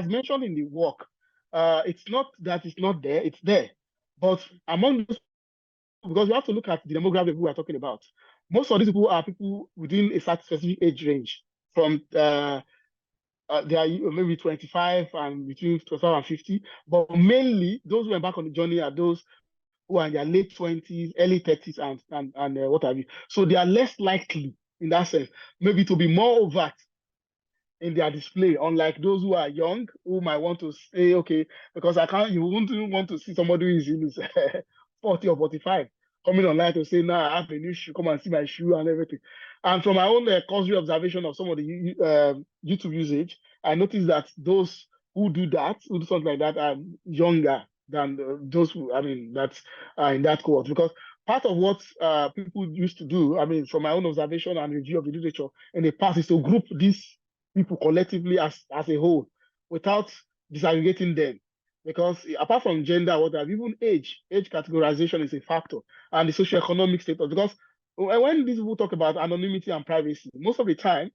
mentioned in the work, it's not that it's not there; it's there. But among those, because you have to look at the demographic people we are talking about. Most of these people are people within a specific age range, from they are maybe 25 and between 25 and 50, but mainly those who embark on the journey are those who are in their late 20s, early 30s, and what have you. So they are less likely in that sense, maybe to be more overt in their display, unlike those who are young, who might want to say, okay, because you wouldn't want to see somebody who is in his 40 or 45 coming online to say, nah, I have a new shoe, come and see my shoe and everything. And from my own cursory observation of some of the YouTube usage, I noticed that those who do something like that, are younger than those that are in that cohort. Because part of what people used to do, from my own observation and review of the literature in the past, is to group these people collectively as a whole without disaggregating them. Because apart from gender, even age categorization is a factor, and the socioeconomic status. Because when these people talk about anonymity and privacy, most of the time,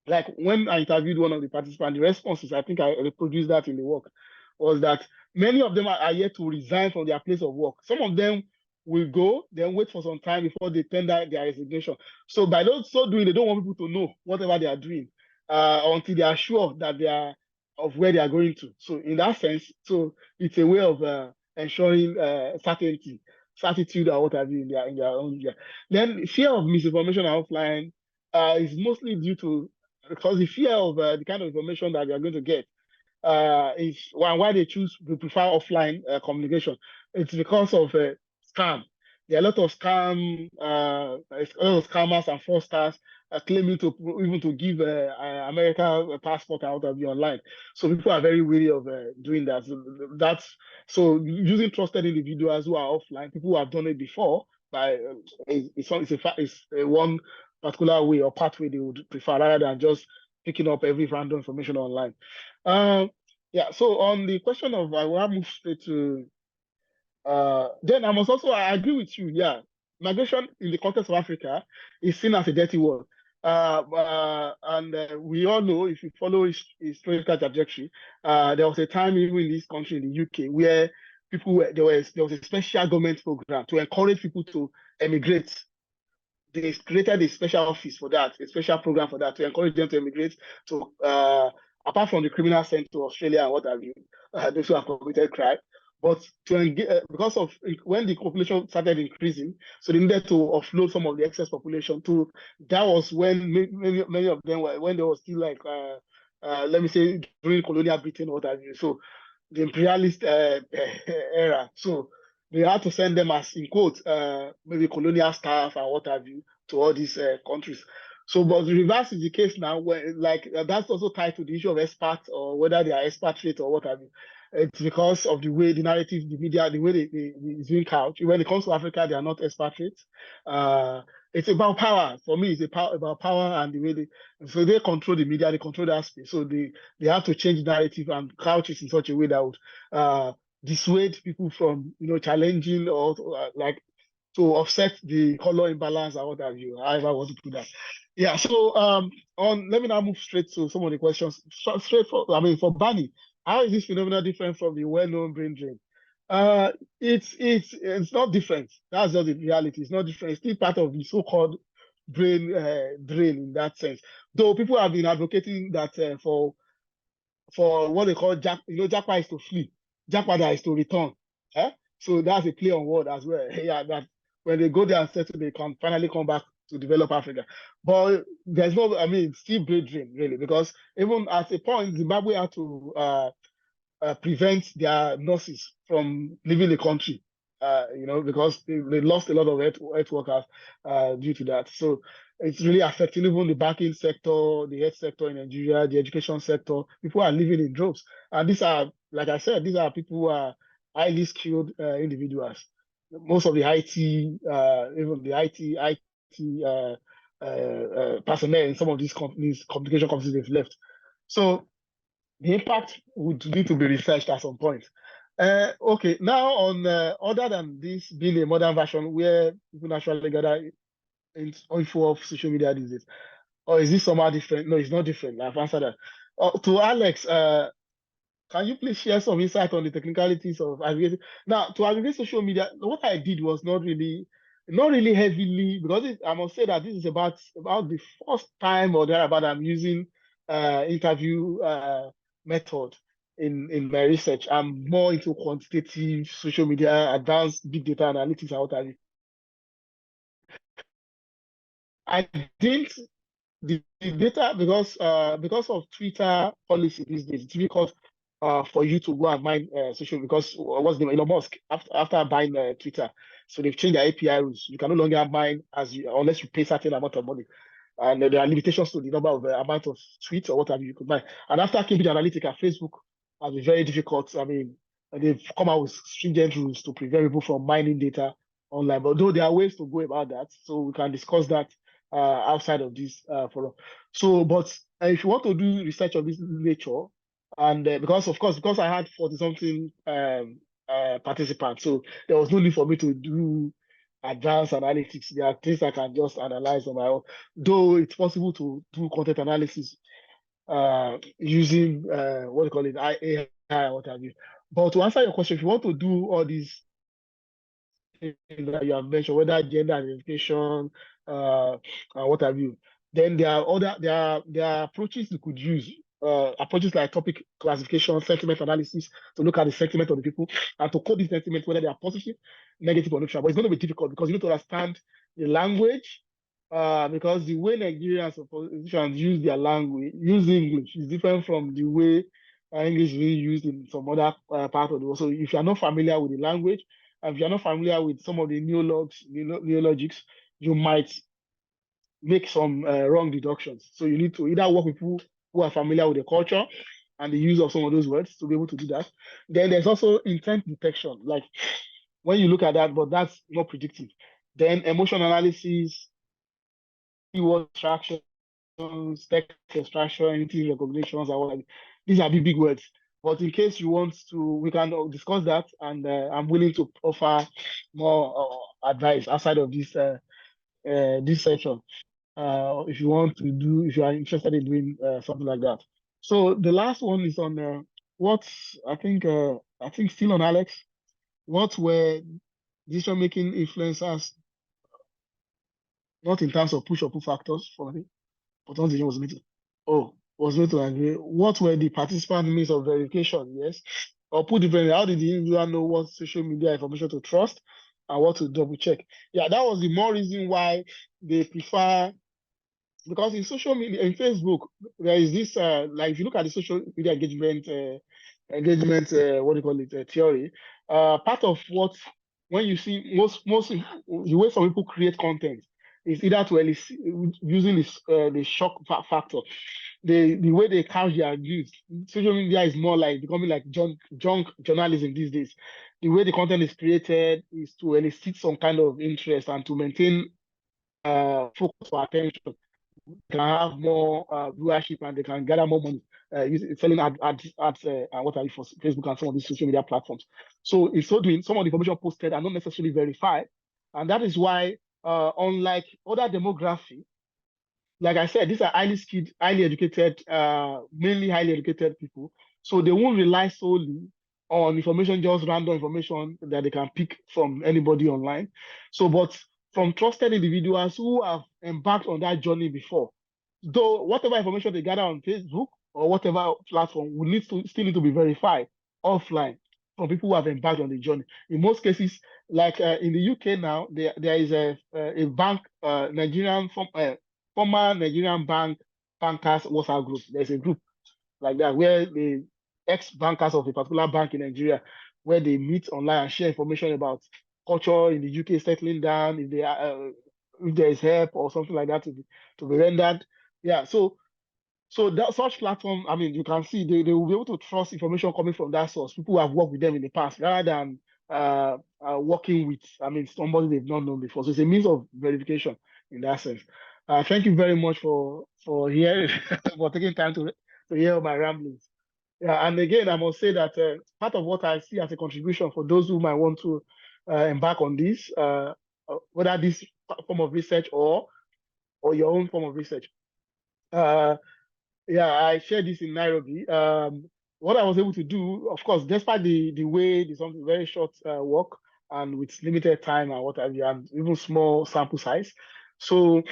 like when I interviewed one of the participants, the responses, I think I reproduced that in the work, was that many of them are yet to resign from their place of work. Some of them will go, then wait for some time before they tender their resignation. So by so doing, they don't want people to know whatever they are doing until they are sure that they are of where they are going to. So in that sense, so it's a way of ensuring certitude, or what have you in their own. Yeah. Then fear of misinformation offline is mostly due to, because the fear of the kind of information that they are going to get is why they prefer offline communication. It's because of scam. There are a lot of scammers and fraudsters claiming to even to give America a passport out of you online. So people are very wary of doing that. So using trusted individuals who are offline, people who have done it before, by it's one particular way or pathway they would prefer, rather than just picking up every random information online. Yeah, so on the question of, I will move straight to, then I agree with you, yeah. Migration in the context of Africa is seen as a dirty word. And we all know, if you follow historical trajectory, there was a time even in this country, in the UK, where there was a special government program to encourage people to emigrate. They created a special office for that, a special program for that, to encourage them to immigrate to, apart from the criminal sent to Australia and what have you, those who have committed crime. But to engage, because of when the population started increasing, so they needed to offload some of the excess population to. That was when many of them were, when they were still like, let me say, during colonial Britain or what have you. So the imperialist era. So they had to send them as, in quotes, maybe colonial staff and what have you, to all these countries. So, but the reverse is the case now, where that's also tied to the issue of expats, or whether they are expatriate or what have you. It's because of the way the narrative, the media, the way they doing couch. When it comes to Africa, they are not expatriates. It's about power. For me, it's about power and the way so they control the media, they control that space. So they have to change the narrative and couch it in such a way that would dissuade people from challenging, or like to offset the color imbalance and what have you, however I want to put that. Yeah, so let me now move straight to some of the questions. For Barney, how is this phenomenon different from the well-known brain drain? It's not different. That's just the reality. It's not different. It's still part of the so-called brain drain in that sense. Though people have been advocating that for what they call Japa is to flee, Japa is to return. Eh? So that's a play on word as well. Yeah, that when they go there and settle, they can finally come back to develop Africa. But there's no, it's still brain drain, really, because even at a point, Zimbabwe had to prevent their nurses from leaving the country, because they lost a lot of health workers due to that. So it's really affecting even the banking sector, the health sector in Nigeria, the education sector. People are living in droves. And these are, like I said, these are people who are highly skilled individuals. Most of the IT, even the IT personnel in some of these companies, communication companies, they've left. So the impact would need to be researched at some point. Okay, now on other than this being a modern version where people naturally gather info of social media these days, or is this somehow different? No, it's not different. I've answered that. To Alex, can you please share some insight on the technicalities of aggregating? Now, to aggregate social media, what I did was not really heavily, because I must say that this is about the first time or thereabout I'm using interview method in my research. I'm more into quantitative social media, advanced big data analytics, and what have you. I didn't the data because of Twitter policy these days. It's difficult for you to go and mine social because what's the name? Elon Musk after buying Twitter, so they've changed their API rules. You can no longer mine unless you pay certain amount of money, and there are limitations to the number of amount of tweets or what have you could mine. And after Cambridge Analytica, Facebook has been very difficult. They've come out with stringent rules to prevent people from mining data online. But though there are ways to go about that, so we can discuss that outside of this forum. So, but if you want to do research of this nature, and because I had 40 something participants, so there was no need for me to do advanced analytics. There are things I can just analyze on my own. Though it's possible to do content analysis using what do you call it, AI, what have you. But to answer your question, if you want to do all these that you have mentioned, whether gender identification, what have you. Then there are approaches you could use, approaches like topic classification, sentiment analysis, to look at the sentiment of the people and to code these sentiments, whether they are positive, negative, or neutral. But it's going to be difficult because you need to understand the language, because the way Nigerians or politicians use their language, use English, is different from the way English is really used in some other part of the world. So if you are not familiar with the language, if you're not familiar with some of the neologics, you might make some wrong deductions. So you need to either work with people who are familiar with the culture and the use of some of those words to be able to do that. Then there's also intent detection, like when you look at that, but that's not predictive. Then emotion analysis, keyword extraction, text extraction, entity recognitions, and all that. These are big words. But in case you want to, we can discuss that, and I'm willing to offer more advice outside of this session. If you are interested in doing something like that. So the last one is on I think still on Alex. What were decision-making influencers, not in terms of push or pull factors for me, but once the was meeting. Oh, was going to agree. What were the participant means of verification? Yes. Or put differently, how did the individual know what social media information to trust and what to double check? Yeah, that was the more reason why they prefer, because in social media, in Facebook, there is this like if you look at the social media engagement what do you call it, theory, part of what, when you see most the way some people create content is either to elicit, using this the shock factor, the way they couch their views. Social media is more like becoming like junk journalism these days. The way the content is created is to elicit some kind of interest and to maintain focus or attention. They can have more viewership and they can gather more money selling ads and what are you for Facebook and some of these social media platforms. So in so doing, some of the information posted are not necessarily verified, And that is why, unlike other demography, like I said, these are highly skilled, highly educated, mainly highly educated people. So they won't rely solely on information, just random information that they can pick from anybody online. So, but from trusted individuals who have embarked on that journey before. Though whatever information they gather on Facebook or whatever platform will still need to be verified offline from people who have embarked on the journey. In most cases, like in the UK now, there is a bank, former Nigerian bankers WhatsApp group. There's a group like that where the ex-bankers of a particular bank in Nigeria, where they meet online and share information about culture in the UK settling down, if there is help or something like that to be rendered. Yeah, so that such platform, I mean, you can see they will be able to trust information coming from that source, people who have worked with them in the past, rather than working with, I mean, somebody they've not known before. So it's a means of verification in that sense. Thank you very much for hearing, for taking time to hear my ramblings. Yeah, and again, I must say that part of what I see as a contribution for those who might want to embark on this, whether this form of research or your own form of research. Yeah, I shared this in Nairobi. What I was able to do, of course, despite the way the something very short work and with limited time and what have you, and even small sample size. So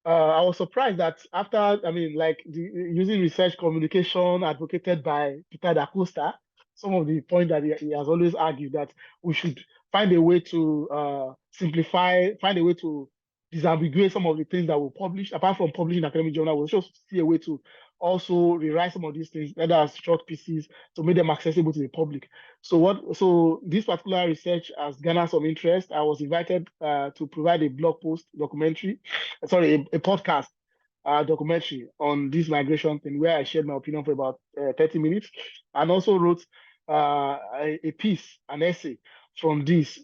I was surprised that after, I mean, like using research communication advocated by Peter da Costa, some of the points that he has always argued that we should find a way to simplify, find a way to disambiguate some of the things that we publish, apart from publishing academic journal, we'll just see a way to also rewrite some of these things, whether as short pieces, to make them accessible to the public. So this particular research has garnered some interest. I was invited to provide a blog post documentary, sorry, a podcast documentary on this migration thing, where I shared my opinion for about 30 minutes, and also wrote a piece, an essay from this,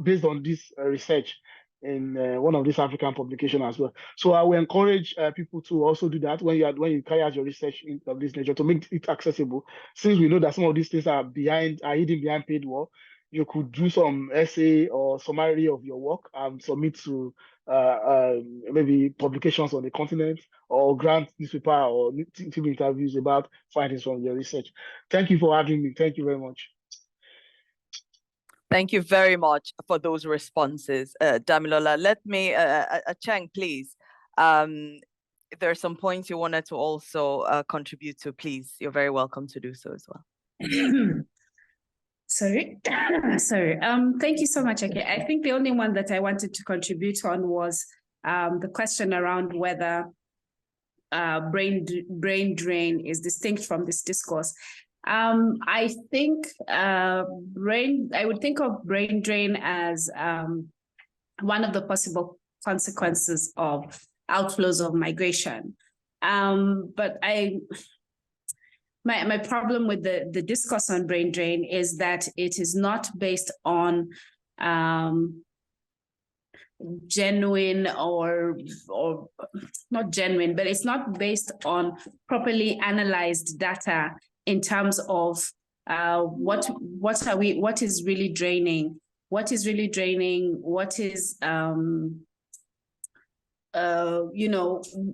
based on this research in one of these African publications as well. So I will encourage people to also do that when you carry out your research of this nature, to make it accessible. Since we know that some of these things are hidden behind paid wall, you could do some essay or summary of your work and submit to maybe publications on the continent, or grant newspaper or TV interviews about findings from your research. Thank you for having me. Thank you very much. Thank you very much for those responses, Damilola. Let me, Cheng, please. If there are some points you wanted to also contribute to, please, you're very welcome to do so as well. Sorry. Thank you so much. Okay, I think the only one that I wanted to contribute on was the question around whether brain drain is distinct from this discourse. I think I would think of brain drain as one of the possible consequences of outflows of migration. But my problem with the discourse on brain drain is that it is not based on genuine or not genuine, but it's not based on properly analyzed data in terms of what is really draining, what is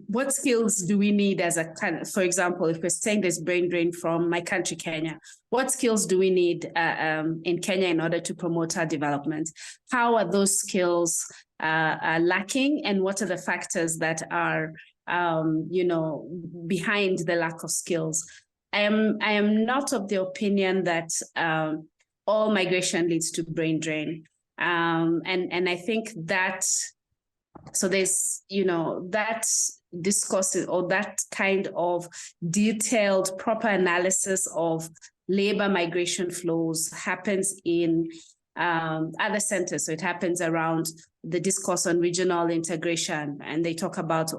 what skills do we need as a kind of, for example, if we're saying there's brain drain from my country, Kenya, what skills do we need in Kenya in order to promote our development? How are those skills lacking, and what are the factors that are behind the lack of skills? I am not of the opinion that all migration leads to brain drain, and I think that. So there's, that discourse or that kind of detailed, proper analysis of labor migration flows happens in other centers. So it happens around the discourse on regional integration, and they talk about,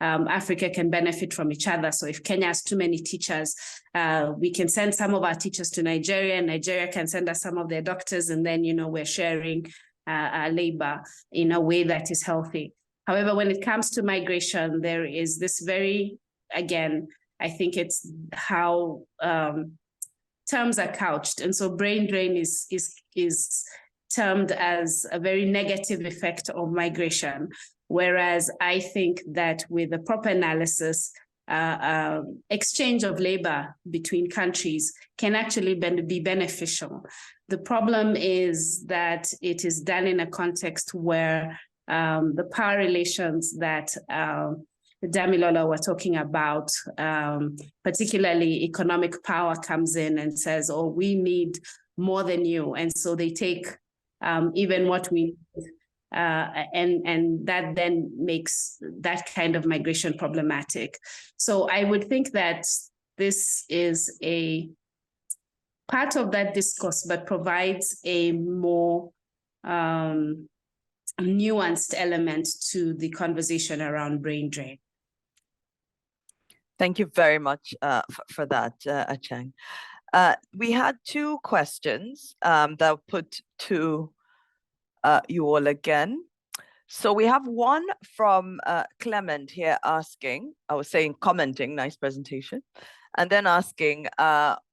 Africa can benefit from each other. So if Kenya has too many teachers, we can send some of our teachers to Nigeria, and Nigeria can send us some of their doctors, and then, we're sharing labor in a way that is healthy. However, when it comes to migration, there is this again, I think it's how terms are couched. And so brain drain is termed as a very negative effect of migration. Whereas I think that with the proper analysis, exchange of labor between countries can actually be beneficial. The problem is that it is done in a context where the power relations that Damilola were talking about, particularly economic power, comes in and says, oh, we need more than you. And so they take even what we need, and that then makes that kind of migration problematic. So I would think that this is a part of that discourse, but provides a more nuanced element to the conversation around brain drain. Thank you very much for that, Acheng. We had two questions that I'll put to you all again. So we have one from Clement here asking, I was saying commenting, nice presentation, and then asking,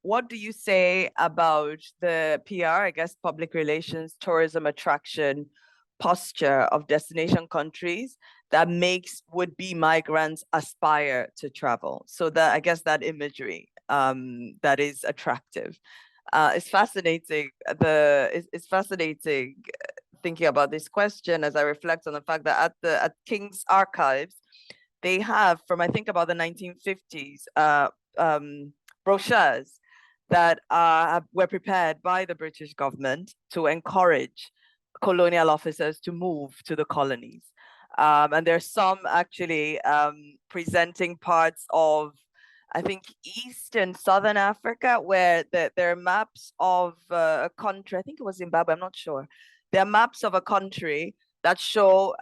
what do you say about the PR, I guess, public relations, tourism attraction posture of destination countries that makes would-be migrants aspire to travel? So that, I guess, that imagery that is attractive. It's fascinating. It's fascinating thinking about this question as I reflect on the fact that at King's Archives, they have from I think about the 1950s brochures that were prepared by the British government to encourage colonial officers to move to the colonies. And there's some actually presenting parts of, I think, East and Southern Africa, where there are maps of a country, I think it was Zimbabwe, I'm not sure. There are maps of a country that show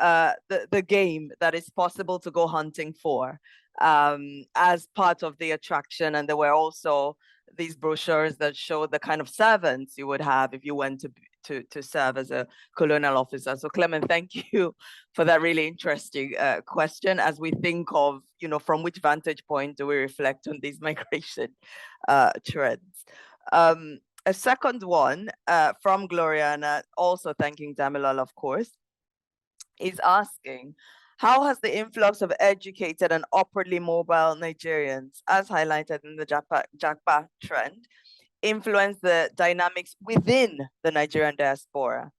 the game that is possible to go hunting for as part of the attraction. And there were also these brochures that show the kind of servants you would have if you went to serve as a colonial officer. So Clement, thank you for that really interesting question as we think of, you know, from which vantage point do we reflect on these migration trends. A second one from Gloriana, also thanking Damilola, of course, is asking, how has the influx of educated and upwardly mobile Nigerians, as highlighted in the Japa trend, influence the dynamics within the Nigerian diaspora?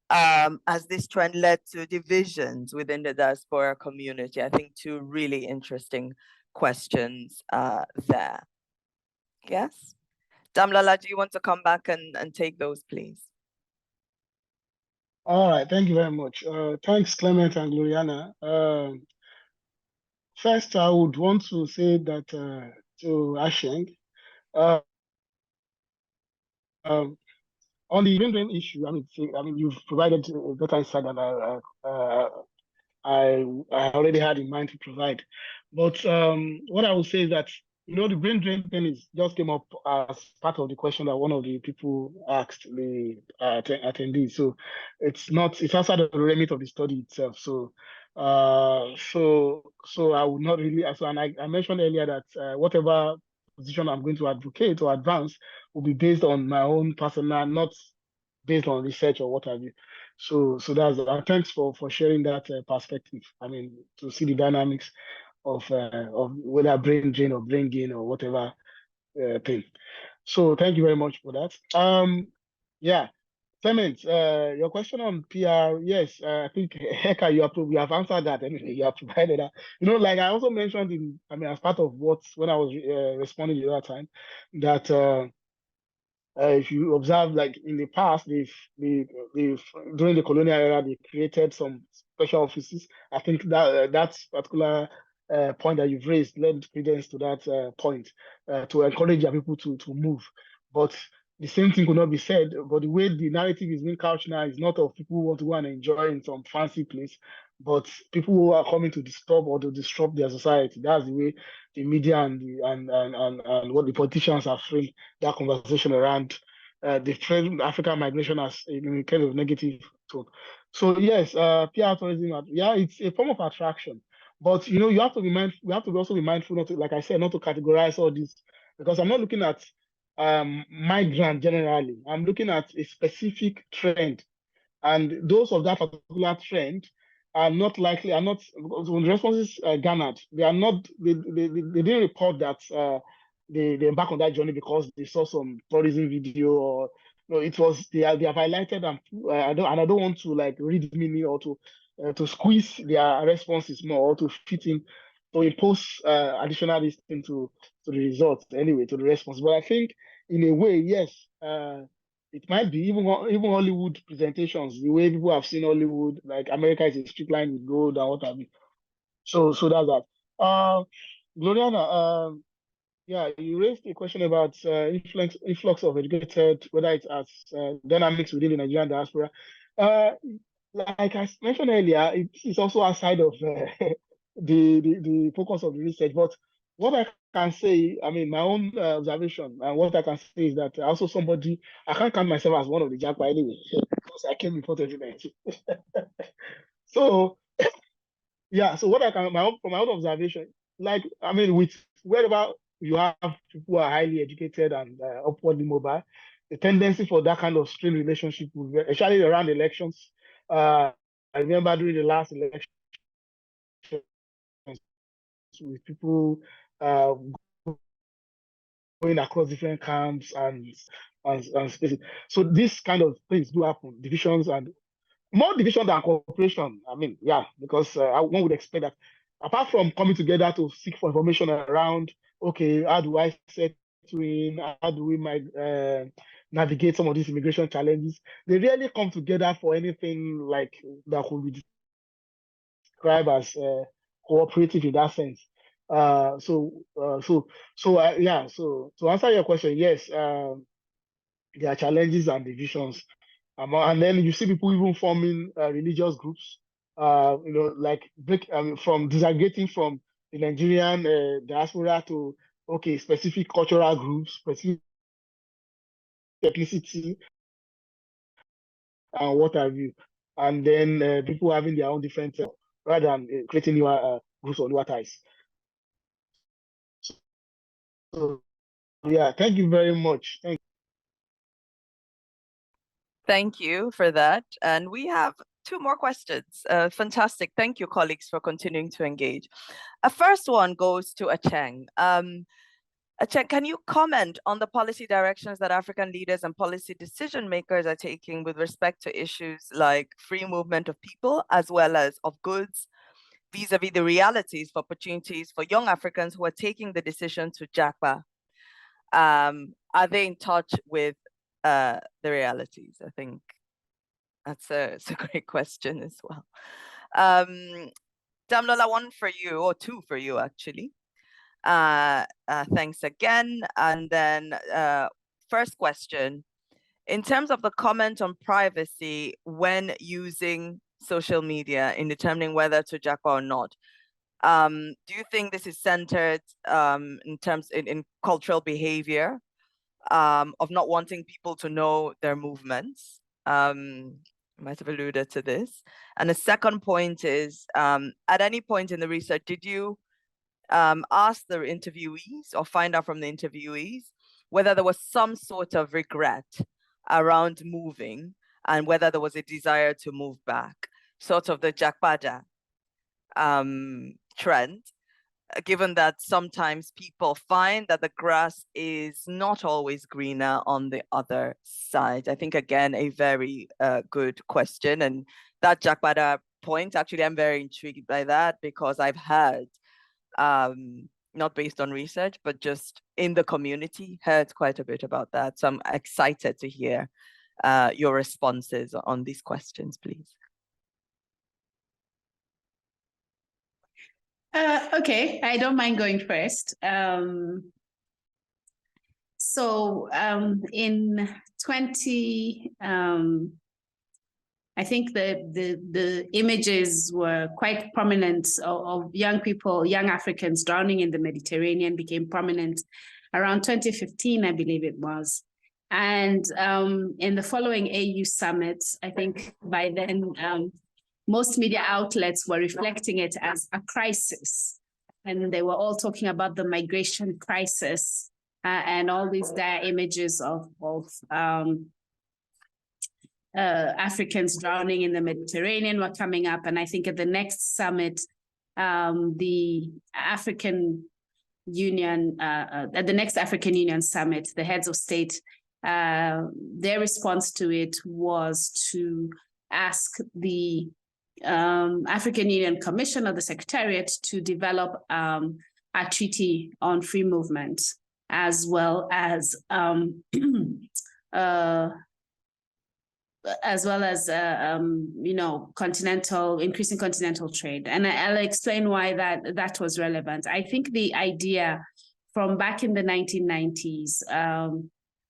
As this trend led to divisions within the diaspora community? I think two really interesting questions there. Yes? Damilola, do you want to come back and take those, please? All right, thank you very much. Thanks, Clement and Gloriana. First, I would want to say that to Acheng, on the brain drain issue, I mean, you've provided a better insight than I already had in mind to provide. But what I would say is that, you know, the brain drain thing is just came up as part of the question that one of the people asked the attendees. So it's outside of the remit of the study itself. So so I would not really. So, and I mentioned earlier that whatever position I'm going to advocate or advance will be based on my own personal, not based on research or what have you. So that's thanks for sharing that perspective. I mean, to see the dynamics of whether brain drain or brain gain or whatever thing. So thank you very much for that. Yeah, Clement, your question on PR, yes, I think Heka, you have answered that anyway. You have provided that. You know, like I also mentioned as part of when I was responding the other time, that if you observe, like in the past, they've during the colonial era, they created some special offices. I think that that particular point that you've raised led credence to that point to encourage their people to move. But the same thing could not be said. But the way the narrative is being couched now is not of people who want to go and enjoy in some fancy place, but people who are coming to disturb or to disrupt their society. That's the way the media and what the politicians have framed that conversation around the frame African migration as a kind of negative tone. So yes, PR tourism, yeah, it's a form of attraction. But you know, you have to be mindful. We have to also be mindful not to, like I said, not to categorize all this, because I'm not looking at migrant generally. I'm looking at a specific trend And those of that particular trend are not likely, are not, when responses garnered, they are not, they didn't report that they embark on that journey because they saw some tourism video, or no, it was they have highlighted, and I don't want to like read meaning or to squeeze their responses more, or to fit in, to impose additional listing to the results anyway, to the response. But I think in a way, yes, it might be even Hollywood presentations, the way people have seen Hollywood, like America is a straight line with gold and what have you. So that's that. Gloriana, yeah, you raised a question about influx of educated, whether it's as dynamics within the Nigerian diaspora. Like I mentioned earlier, it's also outside of the focus of the research. But what I can say, I mean, my own observation, and what I can say is that also somebody, I can't count myself as one of the Japa anyway, because I came before 2019. So yeah, so what I can, from my own observation, like, I mean, with wherever you have people who are highly educated and upwardly mobile, the tendency for that kind of strained relationship, especially around elections. I remember during the last election with people going across different camps and spaces. So these kind of things do happen, divisions, and more division than cooperation. I mean, yeah, because one would expect that apart from coming together to seek for information around, okay, how do I set in, how do we navigate some of these immigration challenges, they rarely come together for anything like that could be described as cooperative in that sense. Yeah. So to answer your question, yes, there are challenges and divisions. And then you see people even forming religious groups, like from disaggregating from the Nigerian diaspora to, okay, specific cultural groups, specific ethnicity, and what have you. And then people having their own different, rather than creating new groups or newer ties. So, yeah, thank you very much. Thank you for that. And we have two more questions. Fantastic. Thank you, colleagues, for continuing to engage. A first one goes to Acheng. Acheng, can you comment on the policy directions that African leaders and policy decision makers are taking with respect to issues like free movement of people as well as of goods, vis-a-vis the realities for opportunities for young Africans who are taking the decision to Japa? Are they in touch with the realities? I think it's a great question as well. Damilola, one for you, or two for you actually. Thanks again. And then first question, in terms of the comment on privacy when using social media in determining whether to Japa or not, do you think this is centered in cultural behavior of not wanting people to know their movements? I might have alluded to this. And the second point is, at any point in the research, did you ask the interviewees or find out from the interviewees whether there was some sort of regret around moving and whether there was a desire to move back, sort of the Jakpada trend, given that sometimes people find that the grass is not always greener on the other side? I think, again, a very good question. And that Jakpada point, actually, I'm very intrigued by that because I've heard, not based on research, but just in the community, heard quite a bit about that. So I'm excited to hear your responses on these questions, please. Okay, I don't mind going first. In 20, I think the images were quite prominent of young people, young Africans drowning in the Mediterranean became prominent around 2015, I believe it was. And in the following AU summit, I think by then, most media outlets were reflecting it as a crisis. And they were all talking about the migration crisis and all these dire images of Africans drowning in the Mediterranean were coming up. And I think at the next summit, the African Union, at the next African Union summit, the heads of state, their response to it was to ask the African Union Commission or the Secretariat to develop a treaty on free movement, as well as increasing continental trade. And I'll explain why that was relevant. I think the idea from back in the 1990s,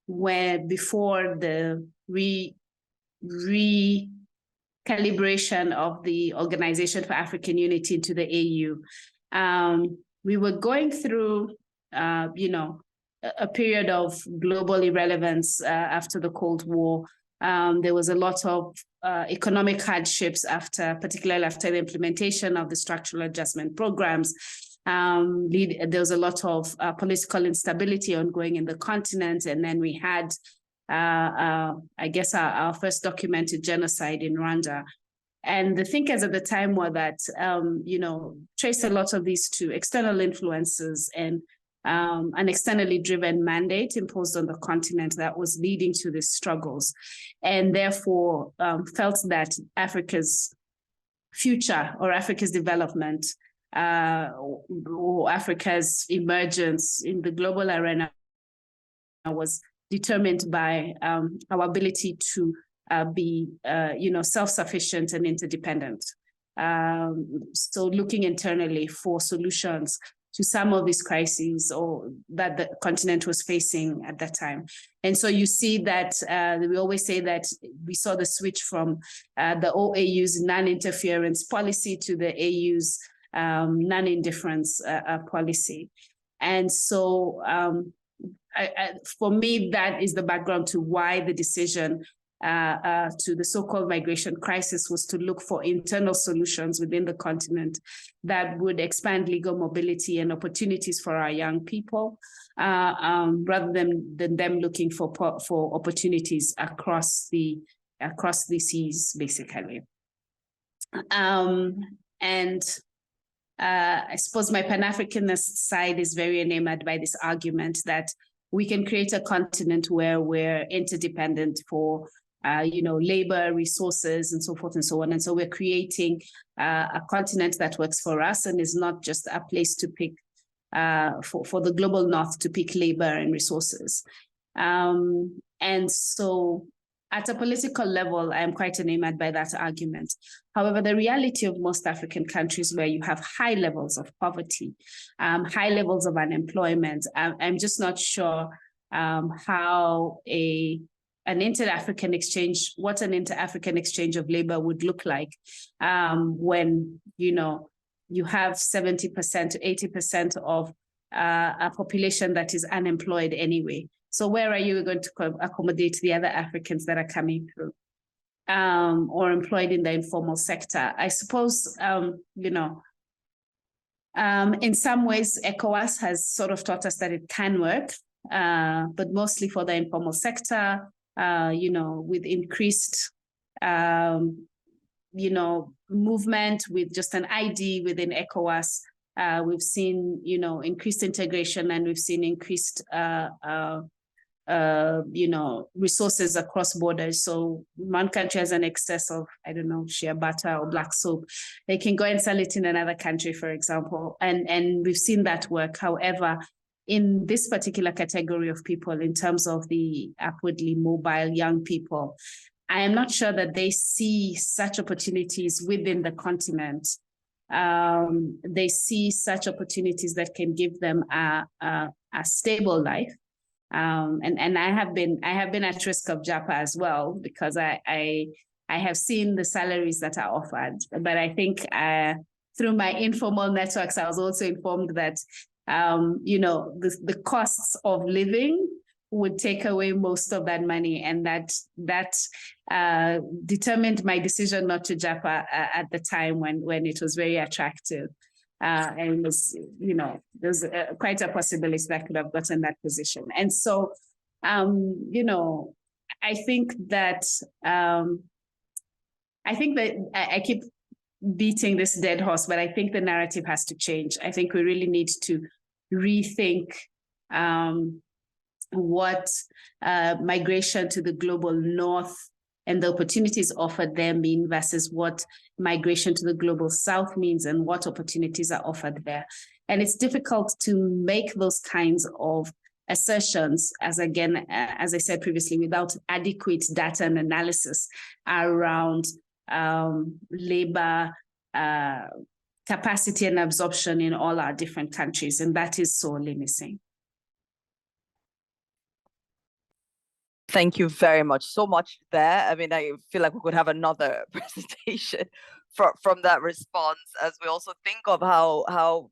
where before the recalibration of the Organization for African Unity into the AU, we were going through, a period of global irrelevance after the Cold War. There was a lot of economic hardships particularly after the implementation of the structural adjustment programs. There was a lot of political instability ongoing in the continent. And then we had, I guess, our first documented genocide in Rwanda. And the thinkers at the time were that, traced a lot of these to external influences and an externally driven mandate imposed on the continent that was leading to these struggles, and therefore felt that Africa's future or Africa's development or Africa's emergence in the global arena was determined by our ability to be, self-sufficient and interdependent. So looking internally for solutions to some of these crises or that the continent was facing at that time. And so you see that we always say that we saw the switch from the OAU's non-interference policy to the AU's non-indifference policy. And so for me, that is the background to why the decision to the so-called migration crisis was to look for internal solutions within the continent that would expand legal mobility and opportunities for our young people, rather than them looking for opportunities across the seas, basically. I suppose my Pan-Africanist side is very enamored by this argument that we can create a continent where we're interdependent for labor, resources, and so forth and so on. And so we're creating a continent that works for us and is not just a place to pick for the global north to pick labor and resources. And so at a political level, I am quite enamored by that argument. However, the reality of most African countries where you have high levels of poverty, high levels of unemployment, I'm just not sure how what an inter-African exchange of labor would look like when, you have 70% to 80% of a population that is unemployed anyway. So where are you going to accommodate the other Africans that are coming through or employed in the informal sector? I suppose, in some ways, ECOWAS has sort of taught us that it can work, but mostly for the informal sector, with increased, movement, with just an ID within ECOWAS. We've seen, increased integration, and we've seen increased, resources across borders. So one country has an excess of, shea butter or black soap. They can go and sell it in another country, for example. And we've seen that work. However, in this particular category of people, in terms of the upwardly mobile young people, I am not sure that they see such opportunities within the continent. They see such opportunities that can give them a stable life. And I have been at risk of Japa as well, because I have seen the salaries that are offered. But I think through my informal networks, I was also informed that the costs of living would take away most of that money, and that determined my decision not to Japa at the time when it was very attractive. And it was, there's quite a possibility that I could have gotten that position. And so, I I think that I keep beating this dead horse, but I think the narrative has to change. I think we really need to rethink what migration to the global north and the opportunities offered there mean versus what migration to the global south means and what opportunities are offered there. And it's difficult to make those kinds of assertions, as I said previously, without adequate data and analysis around labor capacity and absorption in all our different countries. And that is sorely missing. Thank you very much. So much there. I mean, I feel like we could have another presentation from that response, as we also think of how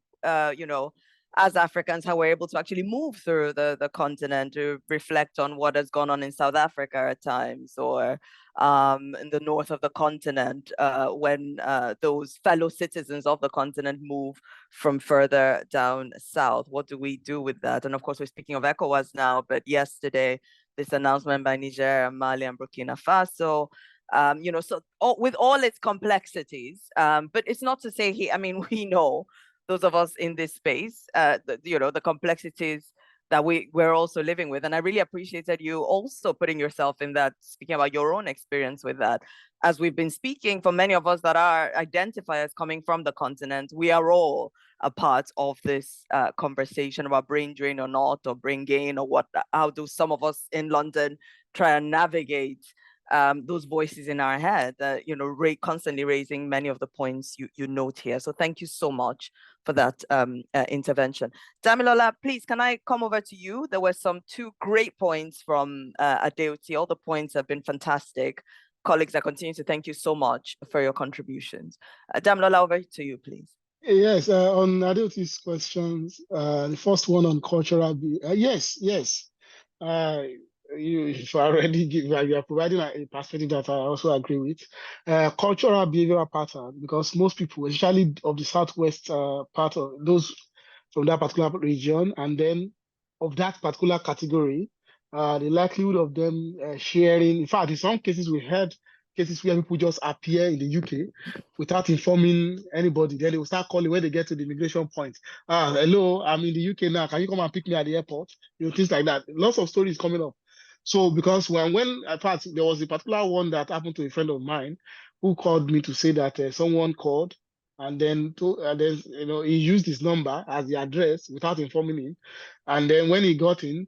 you know, as Africans, how we're able to actually move through the continent, to reflect on what has gone on in South Africa at times, or in the north of the continent, when those fellow citizens of the continent move from further down south. What do we do with that? And of course, we're speaking of ECOWAS now, but yesterday, this announcement by Niger, Mali, and Burkina Faso, you know, so with all its complexities, but it's not to say I mean, we know, those of us in this space, you know, the complexities that we're also living with. And I really appreciated you also putting yourself in that, speaking about your own experience with that. As we've been speaking, for many of us that are identified as coming from the continent, we are all a part of this conversation about brain drain or not, or brain gain, or what, how do some of us in London try and navigate those voices in our head, you know, constantly raising many of the points you note here. So thank you so much for that intervention. Damilola, please, can I come over to you? There were two great points from Adegoke. All the points have been fantastic. Colleagues, I continue to thank you so much for your contributions. Damilola, over to you, please. Yes, on Adegoke's questions, the first one on cultural, yes. You are providing a perspective that I also agree with. Cultural behavioral pattern, because most people, especially of the southwest part of those from that particular region, and then of that particular category, the likelihood of them sharing. In fact, in some cases, we heard cases where people just appear in the UK without informing anybody. Then they will start calling when they get to the immigration point. Hello, I'm in the UK now. Can you come and pick me at the airport? You know, things like that. Lots of stories coming up. So because when in fact, there was a particular one that happened to a friend of mine who called me to say that someone called, and then you know, he used his number as the address without informing him. And then when he got in,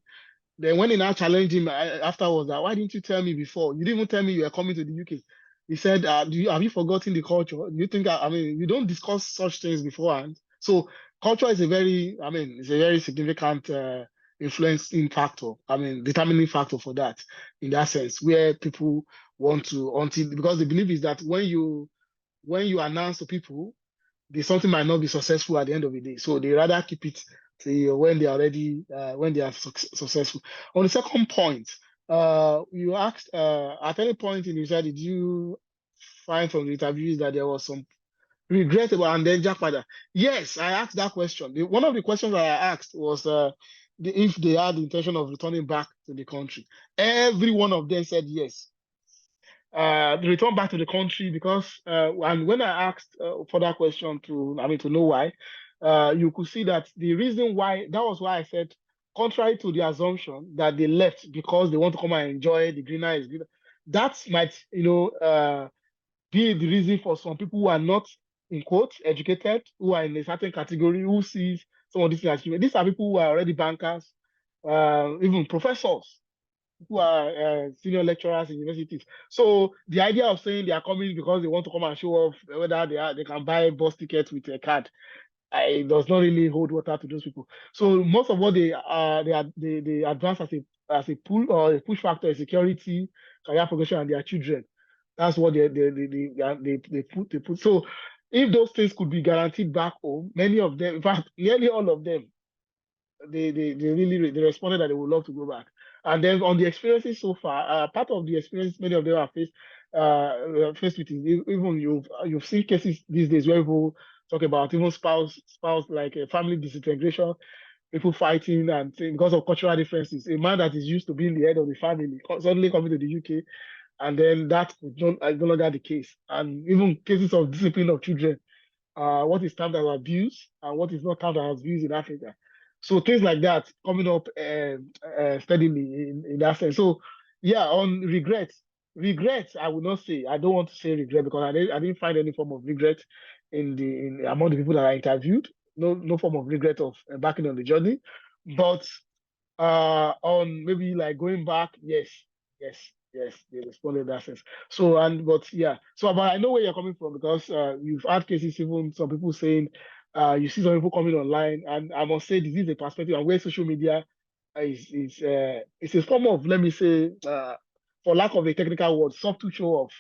then when he now challenged him afterwards, that why didn't you tell me before? You didn't even tell me you were coming to the UK. He said, have you forgotten the culture? Do you think, I mean, you don't discuss such things beforehand. So culture is it's a very significant influencing factor. I mean, determining factor for that, in that sense, where people want to, because the belief is that when you announce to people, something might not be successful at the end of the day. So they rather keep it till when they are already when they are successful. On the second point, you asked at any point in Nigeria, did you find from the interviews that there was some regrettable, and then Japa? Yes, I asked that question. One of the questions that I asked was if they had the intention of returning back to the country. Every one of them said yes. They return back to the country because, and when I asked further question to know why, you could see that the reason why, that was why I said, contrary to the assumption that they left because they want to come and enjoy the greener is greener, that might, be the reason for some people who are not, in quotes, educated, who are in a certain category, who sees some of these things. These are people who are already bankers, even professors, who are senior lecturers in universities. So the idea of saying they are coming because they want to come and show off whether they can buy bus tickets with a card, it does not really hold water to those people. So most of what they advance as a pull or a push factor is security, career progression, and their children. That's what they put. So if those things could be guaranteed back home, many of them, in fact, nearly all of them, they responded that they would love to go back. And then on the experiences so far, part of the experience many of them are faced with is, even you've seen cases these days where people talk about even spouse like family disintegration, people fighting and saying because of cultural differences. A man that is used to being the head of the family suddenly coming to the UK, and then that is no longer the case. And even cases of discipline of children, what is termed as abuse and what is not termed as abuse in Africa. So things like that coming up steadily in that sense. So yeah, on regrets, I would not say. I don't want to say regret because I didn't find any form of regret in among the people that I interviewed. No form of regret of embarking on the journey, but on maybe like going back, yes, they responded in that sense. So but yeah, so but I know where you're coming from because you've had cases, even some people saying you see some people coming online, and I must say this is a perspective and where social media is it's a form of, let me say, for lack of a technical word, subtle show off.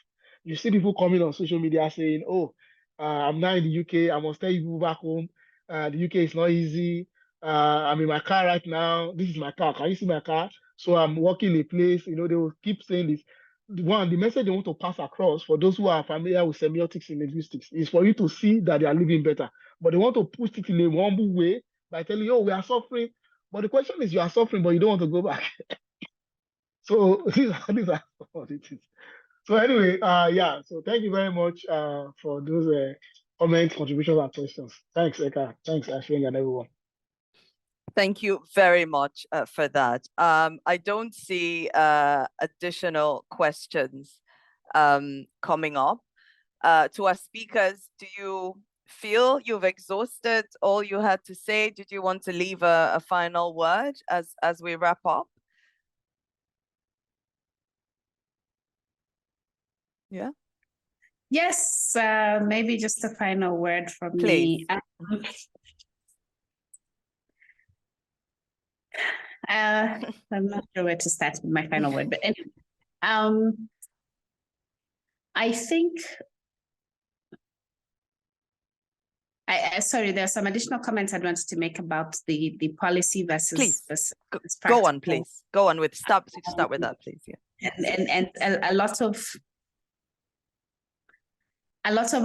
You see people coming on social media saying, oh, I'm now in the UK, I must tell you back home, the UK is not easy. I'm in my car right now. This is my car. Can you see my car? So I'm walking a place. You know, they will keep saying this. The message they want to pass across for those who are familiar with semiotics and linguistics is for you to see that they are living better. But they want to push it in a humble way by telling you, oh, we are suffering. But the question is, you are suffering, but you don't want to go back. So these are what it is. So anyway, yeah. So thank you very much for those comments, contributions, and questions. Thanks, Eka. Thanks, Ashwin, and everyone. Thank you very much for that. I don't see additional questions coming up. To our speakers, do you feel you've exhausted all you had to say? Did you want to leave a final word as we wrap up? Yeah. Yes, maybe just a final word from Please. me. I'm not sure where to start with my final word, but anyway, I think sorry, there are some additional comments I wanted to make about the policy versus please go on, please go on with start with that, please. Yeah. And a lot of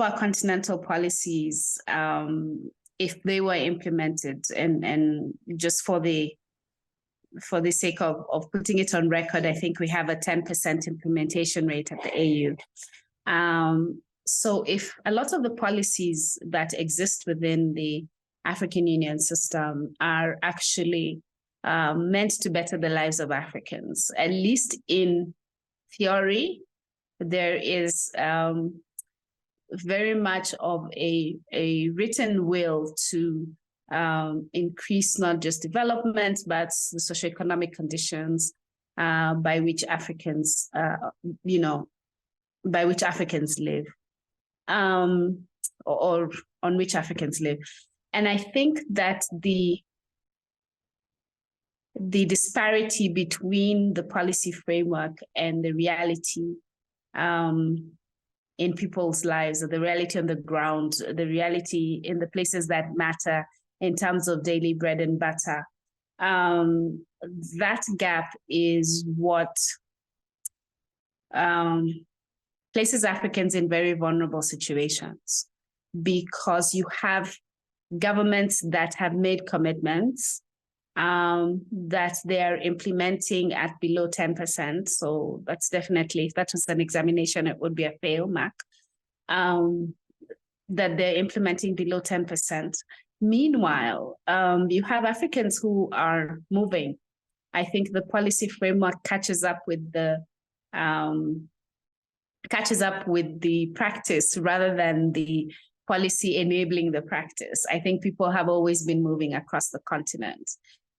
our continental policies, if they were implemented, and just for the sake of putting it on record, I think we have a 10% implementation rate at the AU. So if a lot of the policies that exist within the African Union system are actually meant to better the lives of Africans, at least in theory, there is very much of a written will to increase not just development, but the socioeconomic conditions by which Africans, by which Africans live, or on which Africans live. And I think that the disparity between the policy framework and the reality in people's lives, or the reality on the ground, the reality in the places that matter in terms of daily bread and butter, that gap is what places Africans in very vulnerable situations, because you have governments that have made commitments that they're implementing at below 10%. So that's definitely, if that was an examination, it would be a fail mark, that they're implementing below 10%. Meanwhile, you have Africans who are moving. I think the policy framework catches up with the practice rather than the policy enabling the practice. I think people have always been moving across the continent.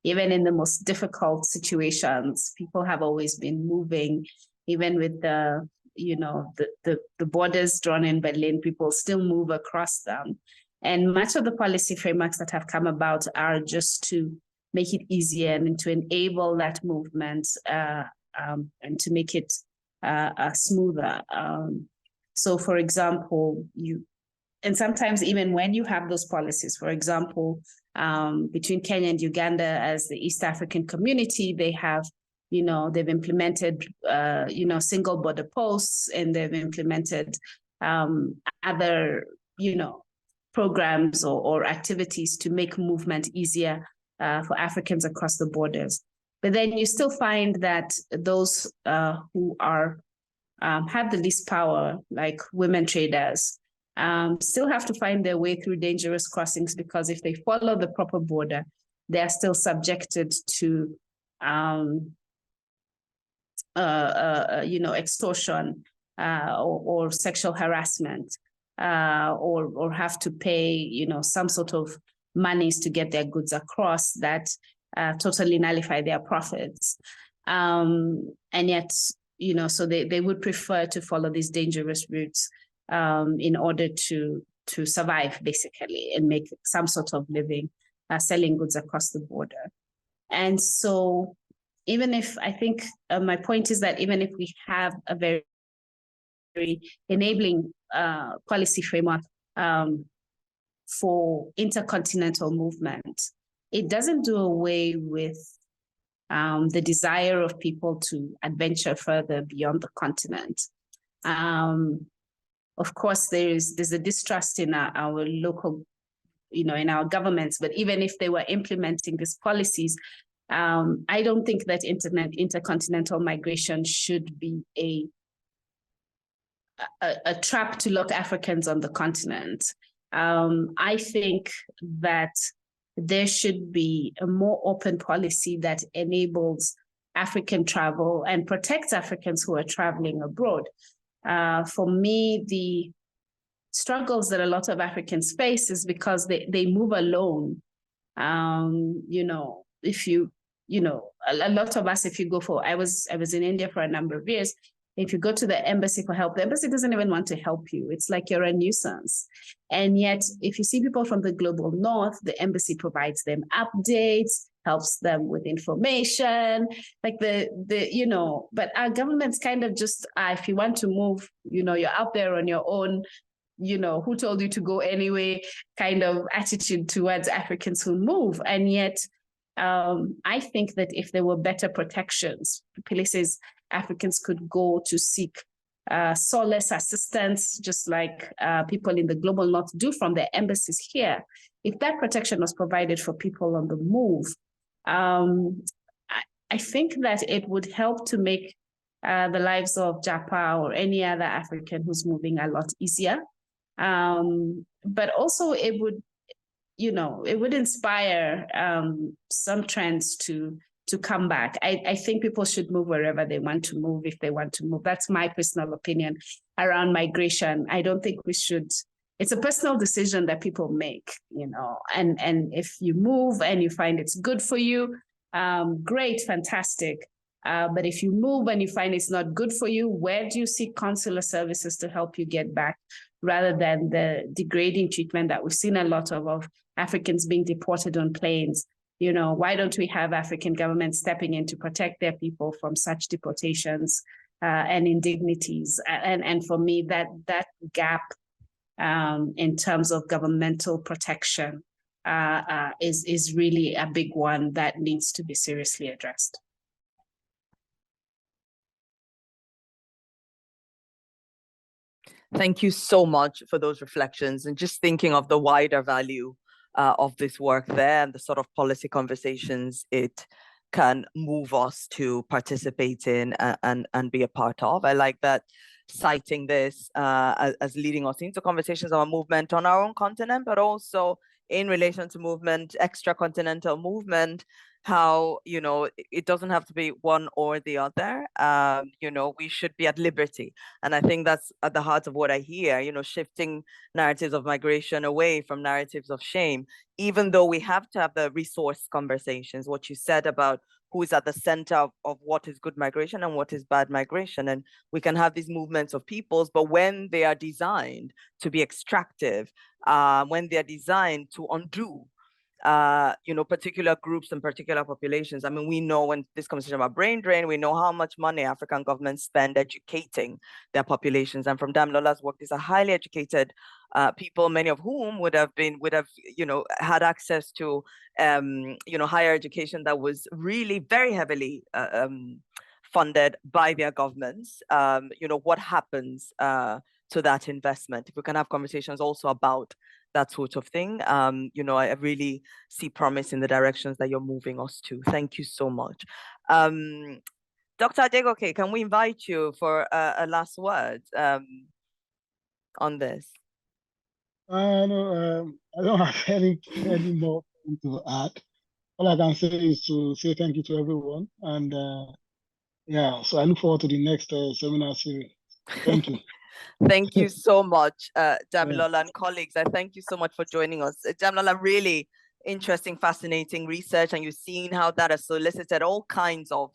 Even in the most difficult situations, people have always been moving. Even with the borders drawn in Berlin, people still move across them. And much of the policy frameworks that have come about are just to make it easier and to enable that movement and to make it smoother. So, for example, and sometimes even when you have those policies, for example, between Kenya and Uganda as the East African community, they have, they've implemented, single border posts, and they've implemented other, programs or activities to make movement easier for Africans across the borders. But then you still find that those who are have the least power, like women traders, still have to find their way through dangerous crossings, because if they follow the proper border, they are still subjected to extortion or sexual harassment, or have to pay, some sort of monies to get their goods across that totally nullify their profits. And yet, so they would prefer to follow these dangerous routes in order to survive, basically, and make some sort of living selling goods across the border. And so even if I think my point is that even if we have a very enabling policy framework for intercontinental movement, it doesn't do away with the desire of people to adventure further beyond the continent. Of course, there's a distrust in our local, in our governments, but even if they were implementing these policies, I don't think that intercontinental migration should be a trap to lock Africans on the continent. I think that there should be a more open policy that enables African travel and protects Africans who are traveling abroad. For me, the struggles that a lot of Africans face is because they move alone. If you, a lot of us, if you go I was in India for a number of years. If you go to the embassy for help, the embassy doesn't even want to help you. It's like you're a nuisance. And yet, if you see people from the global north, the embassy provides them updates, helps them with information, like but our government's kind of just, if you want to move, you're out there on your own, who told you to go anyway, kind of attitude towards Africans who move. And yet, I think that if there were better protections, places Africans could go to seek solace, assistance, just like people in the global north do from their embassies here. If that protection was provided for people on the move, I think that it would help to make the lives of Japa or any other African who's moving a lot easier. But also it would inspire some trends to come back. I think people should move wherever they want to move, if they want to move. That's my personal opinion around migration. I don't think we should, it's a personal decision that people make, and if you move and you find it's good for you, great, fantastic. But if you move and you find it's not good for you, where do you seek consular services to help you get back, rather than the degrading treatment that we've seen a lot of Africans being deported on planes? Why don't we have African governments stepping in to protect their people from such deportations and indignities? And for me, that gap in terms of governmental protection is really a big one that needs to be seriously addressed. Thank you so much for those reflections, and just thinking of the wider value of this work there and the sort of policy conversations it can move us to participate in and be a part of. I like that, citing this as leading us into conversations on movement on our own continent, but also in relation to movement, extra-continental movement, how, it doesn't have to be one or the other. We should be at liberty. And I think that's at the heart of what I hear, shifting narratives of migration away from narratives of shame, even though we have to have the resource conversations, what you said about who is at the center of what is good migration and what is bad migration. And we can have these movements of peoples, but when they are designed to be extractive, when they're designed to undo particular groups and particular populations. I mean, we know, when this conversation about brain drain, we know how much money African governments spend educating their populations. And from Damilola's work, these are highly educated people, many of whom would have had access to higher education that was really very heavily funded by their governments. What happens to that investment? If we can have conversations also about that sort of thing. You know, I really see promise in the directions that you're moving us to. Thank you so much. Dr. Adegoke, can we invite you for a last word on this? No, I don't have any more to add. All I can say is to say thank you to everyone, and yeah, so I look forward to the next seminar series. Thank you. Thank you so much, Damilola and colleagues. I thank you so much for joining us. Damilola, really interesting, fascinating research, and you've seen how that has solicited all kinds of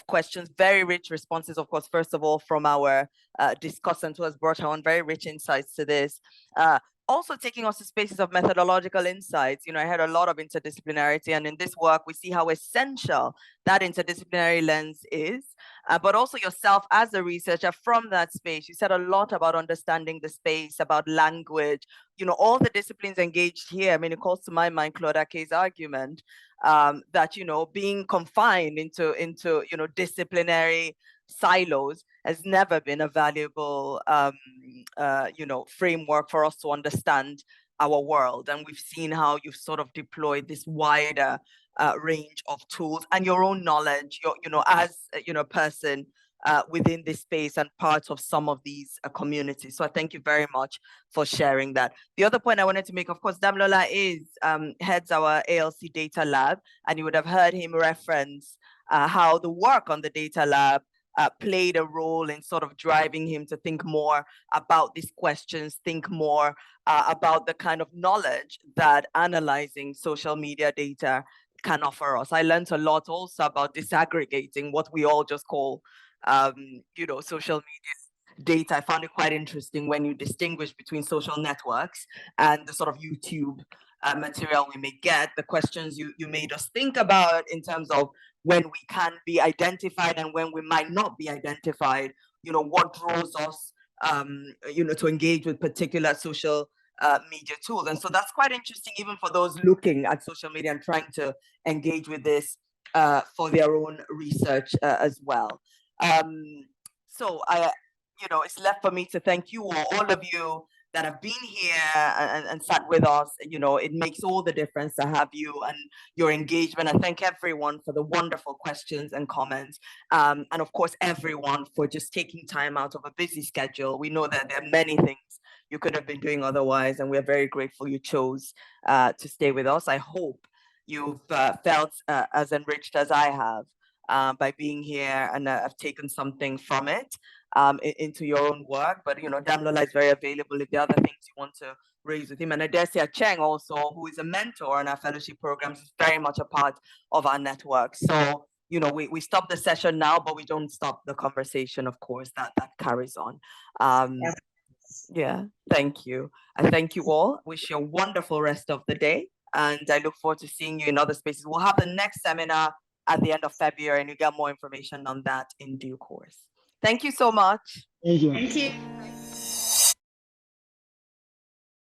questions, very rich responses, of course, first of all, from our discussant who has brought on very rich insights to this. Also taking us to spaces of methodological insights. You know, I had a lot of interdisciplinarity, and in this work, we see how essential that interdisciplinary lens is, but also yourself as a researcher from that space. You said a lot about understanding the space, about language, you know, all the disciplines engaged here. I mean, it calls to my mind Claude Ake's argument that, you know, being confined into you know, disciplinary silos has never been a valuable you know, framework for us to understand our world. And we've seen how you've sort of deployed this wider range of tools and your own knowledge, you know, as you know, person within this space and part of some of these communities. So I thank you very much for sharing that. The other point I wanted to make, of course, Damilola heads our ALC data lab, and you would have heard him reference how the work on the data lab played a role in sort of driving him to think more about these questions, think more about the kind of knowledge that analyzing social media data can offer us. I learned a lot also about disaggregating what we all just call, you know, social media data. I found it quite interesting when you distinguish between social networks and the sort of YouTube material we may get, the questions you made us think about in terms of when we can be identified and when we might not be identified, you know, what draws us, you know, to engage with particular social media tools. And so that's quite interesting, even for those looking at social media and trying to engage with this for their own research as well. So you know, it's left for me to thank you all of you that have been here and sat with us. You know, it makes all the difference to have you and your engagement. I thank everyone for the wonderful questions and comments. And of course, everyone for just taking time out of a busy schedule. We know that there are many things you could have been doing otherwise, and we're very grateful you chose to stay with us. I hope you've felt as enriched as I have by being here, and I've taken something from it into your own work. But, you know, Damilola is very available if there are other things you want to raise with him. And Adesia Cheng also, who is a mentor in our fellowship programs, is very much a part of our network. So, you know, we stop the session now, but we don't stop the conversation, of course, that carries on. Yeah, thank you. I thank you all. Wish you a wonderful rest of the day. And I look forward to seeing you in other spaces. We'll have the next seminar at the end of February, and you get more information on that in due course. Thank you so much. Thank you. Thank you.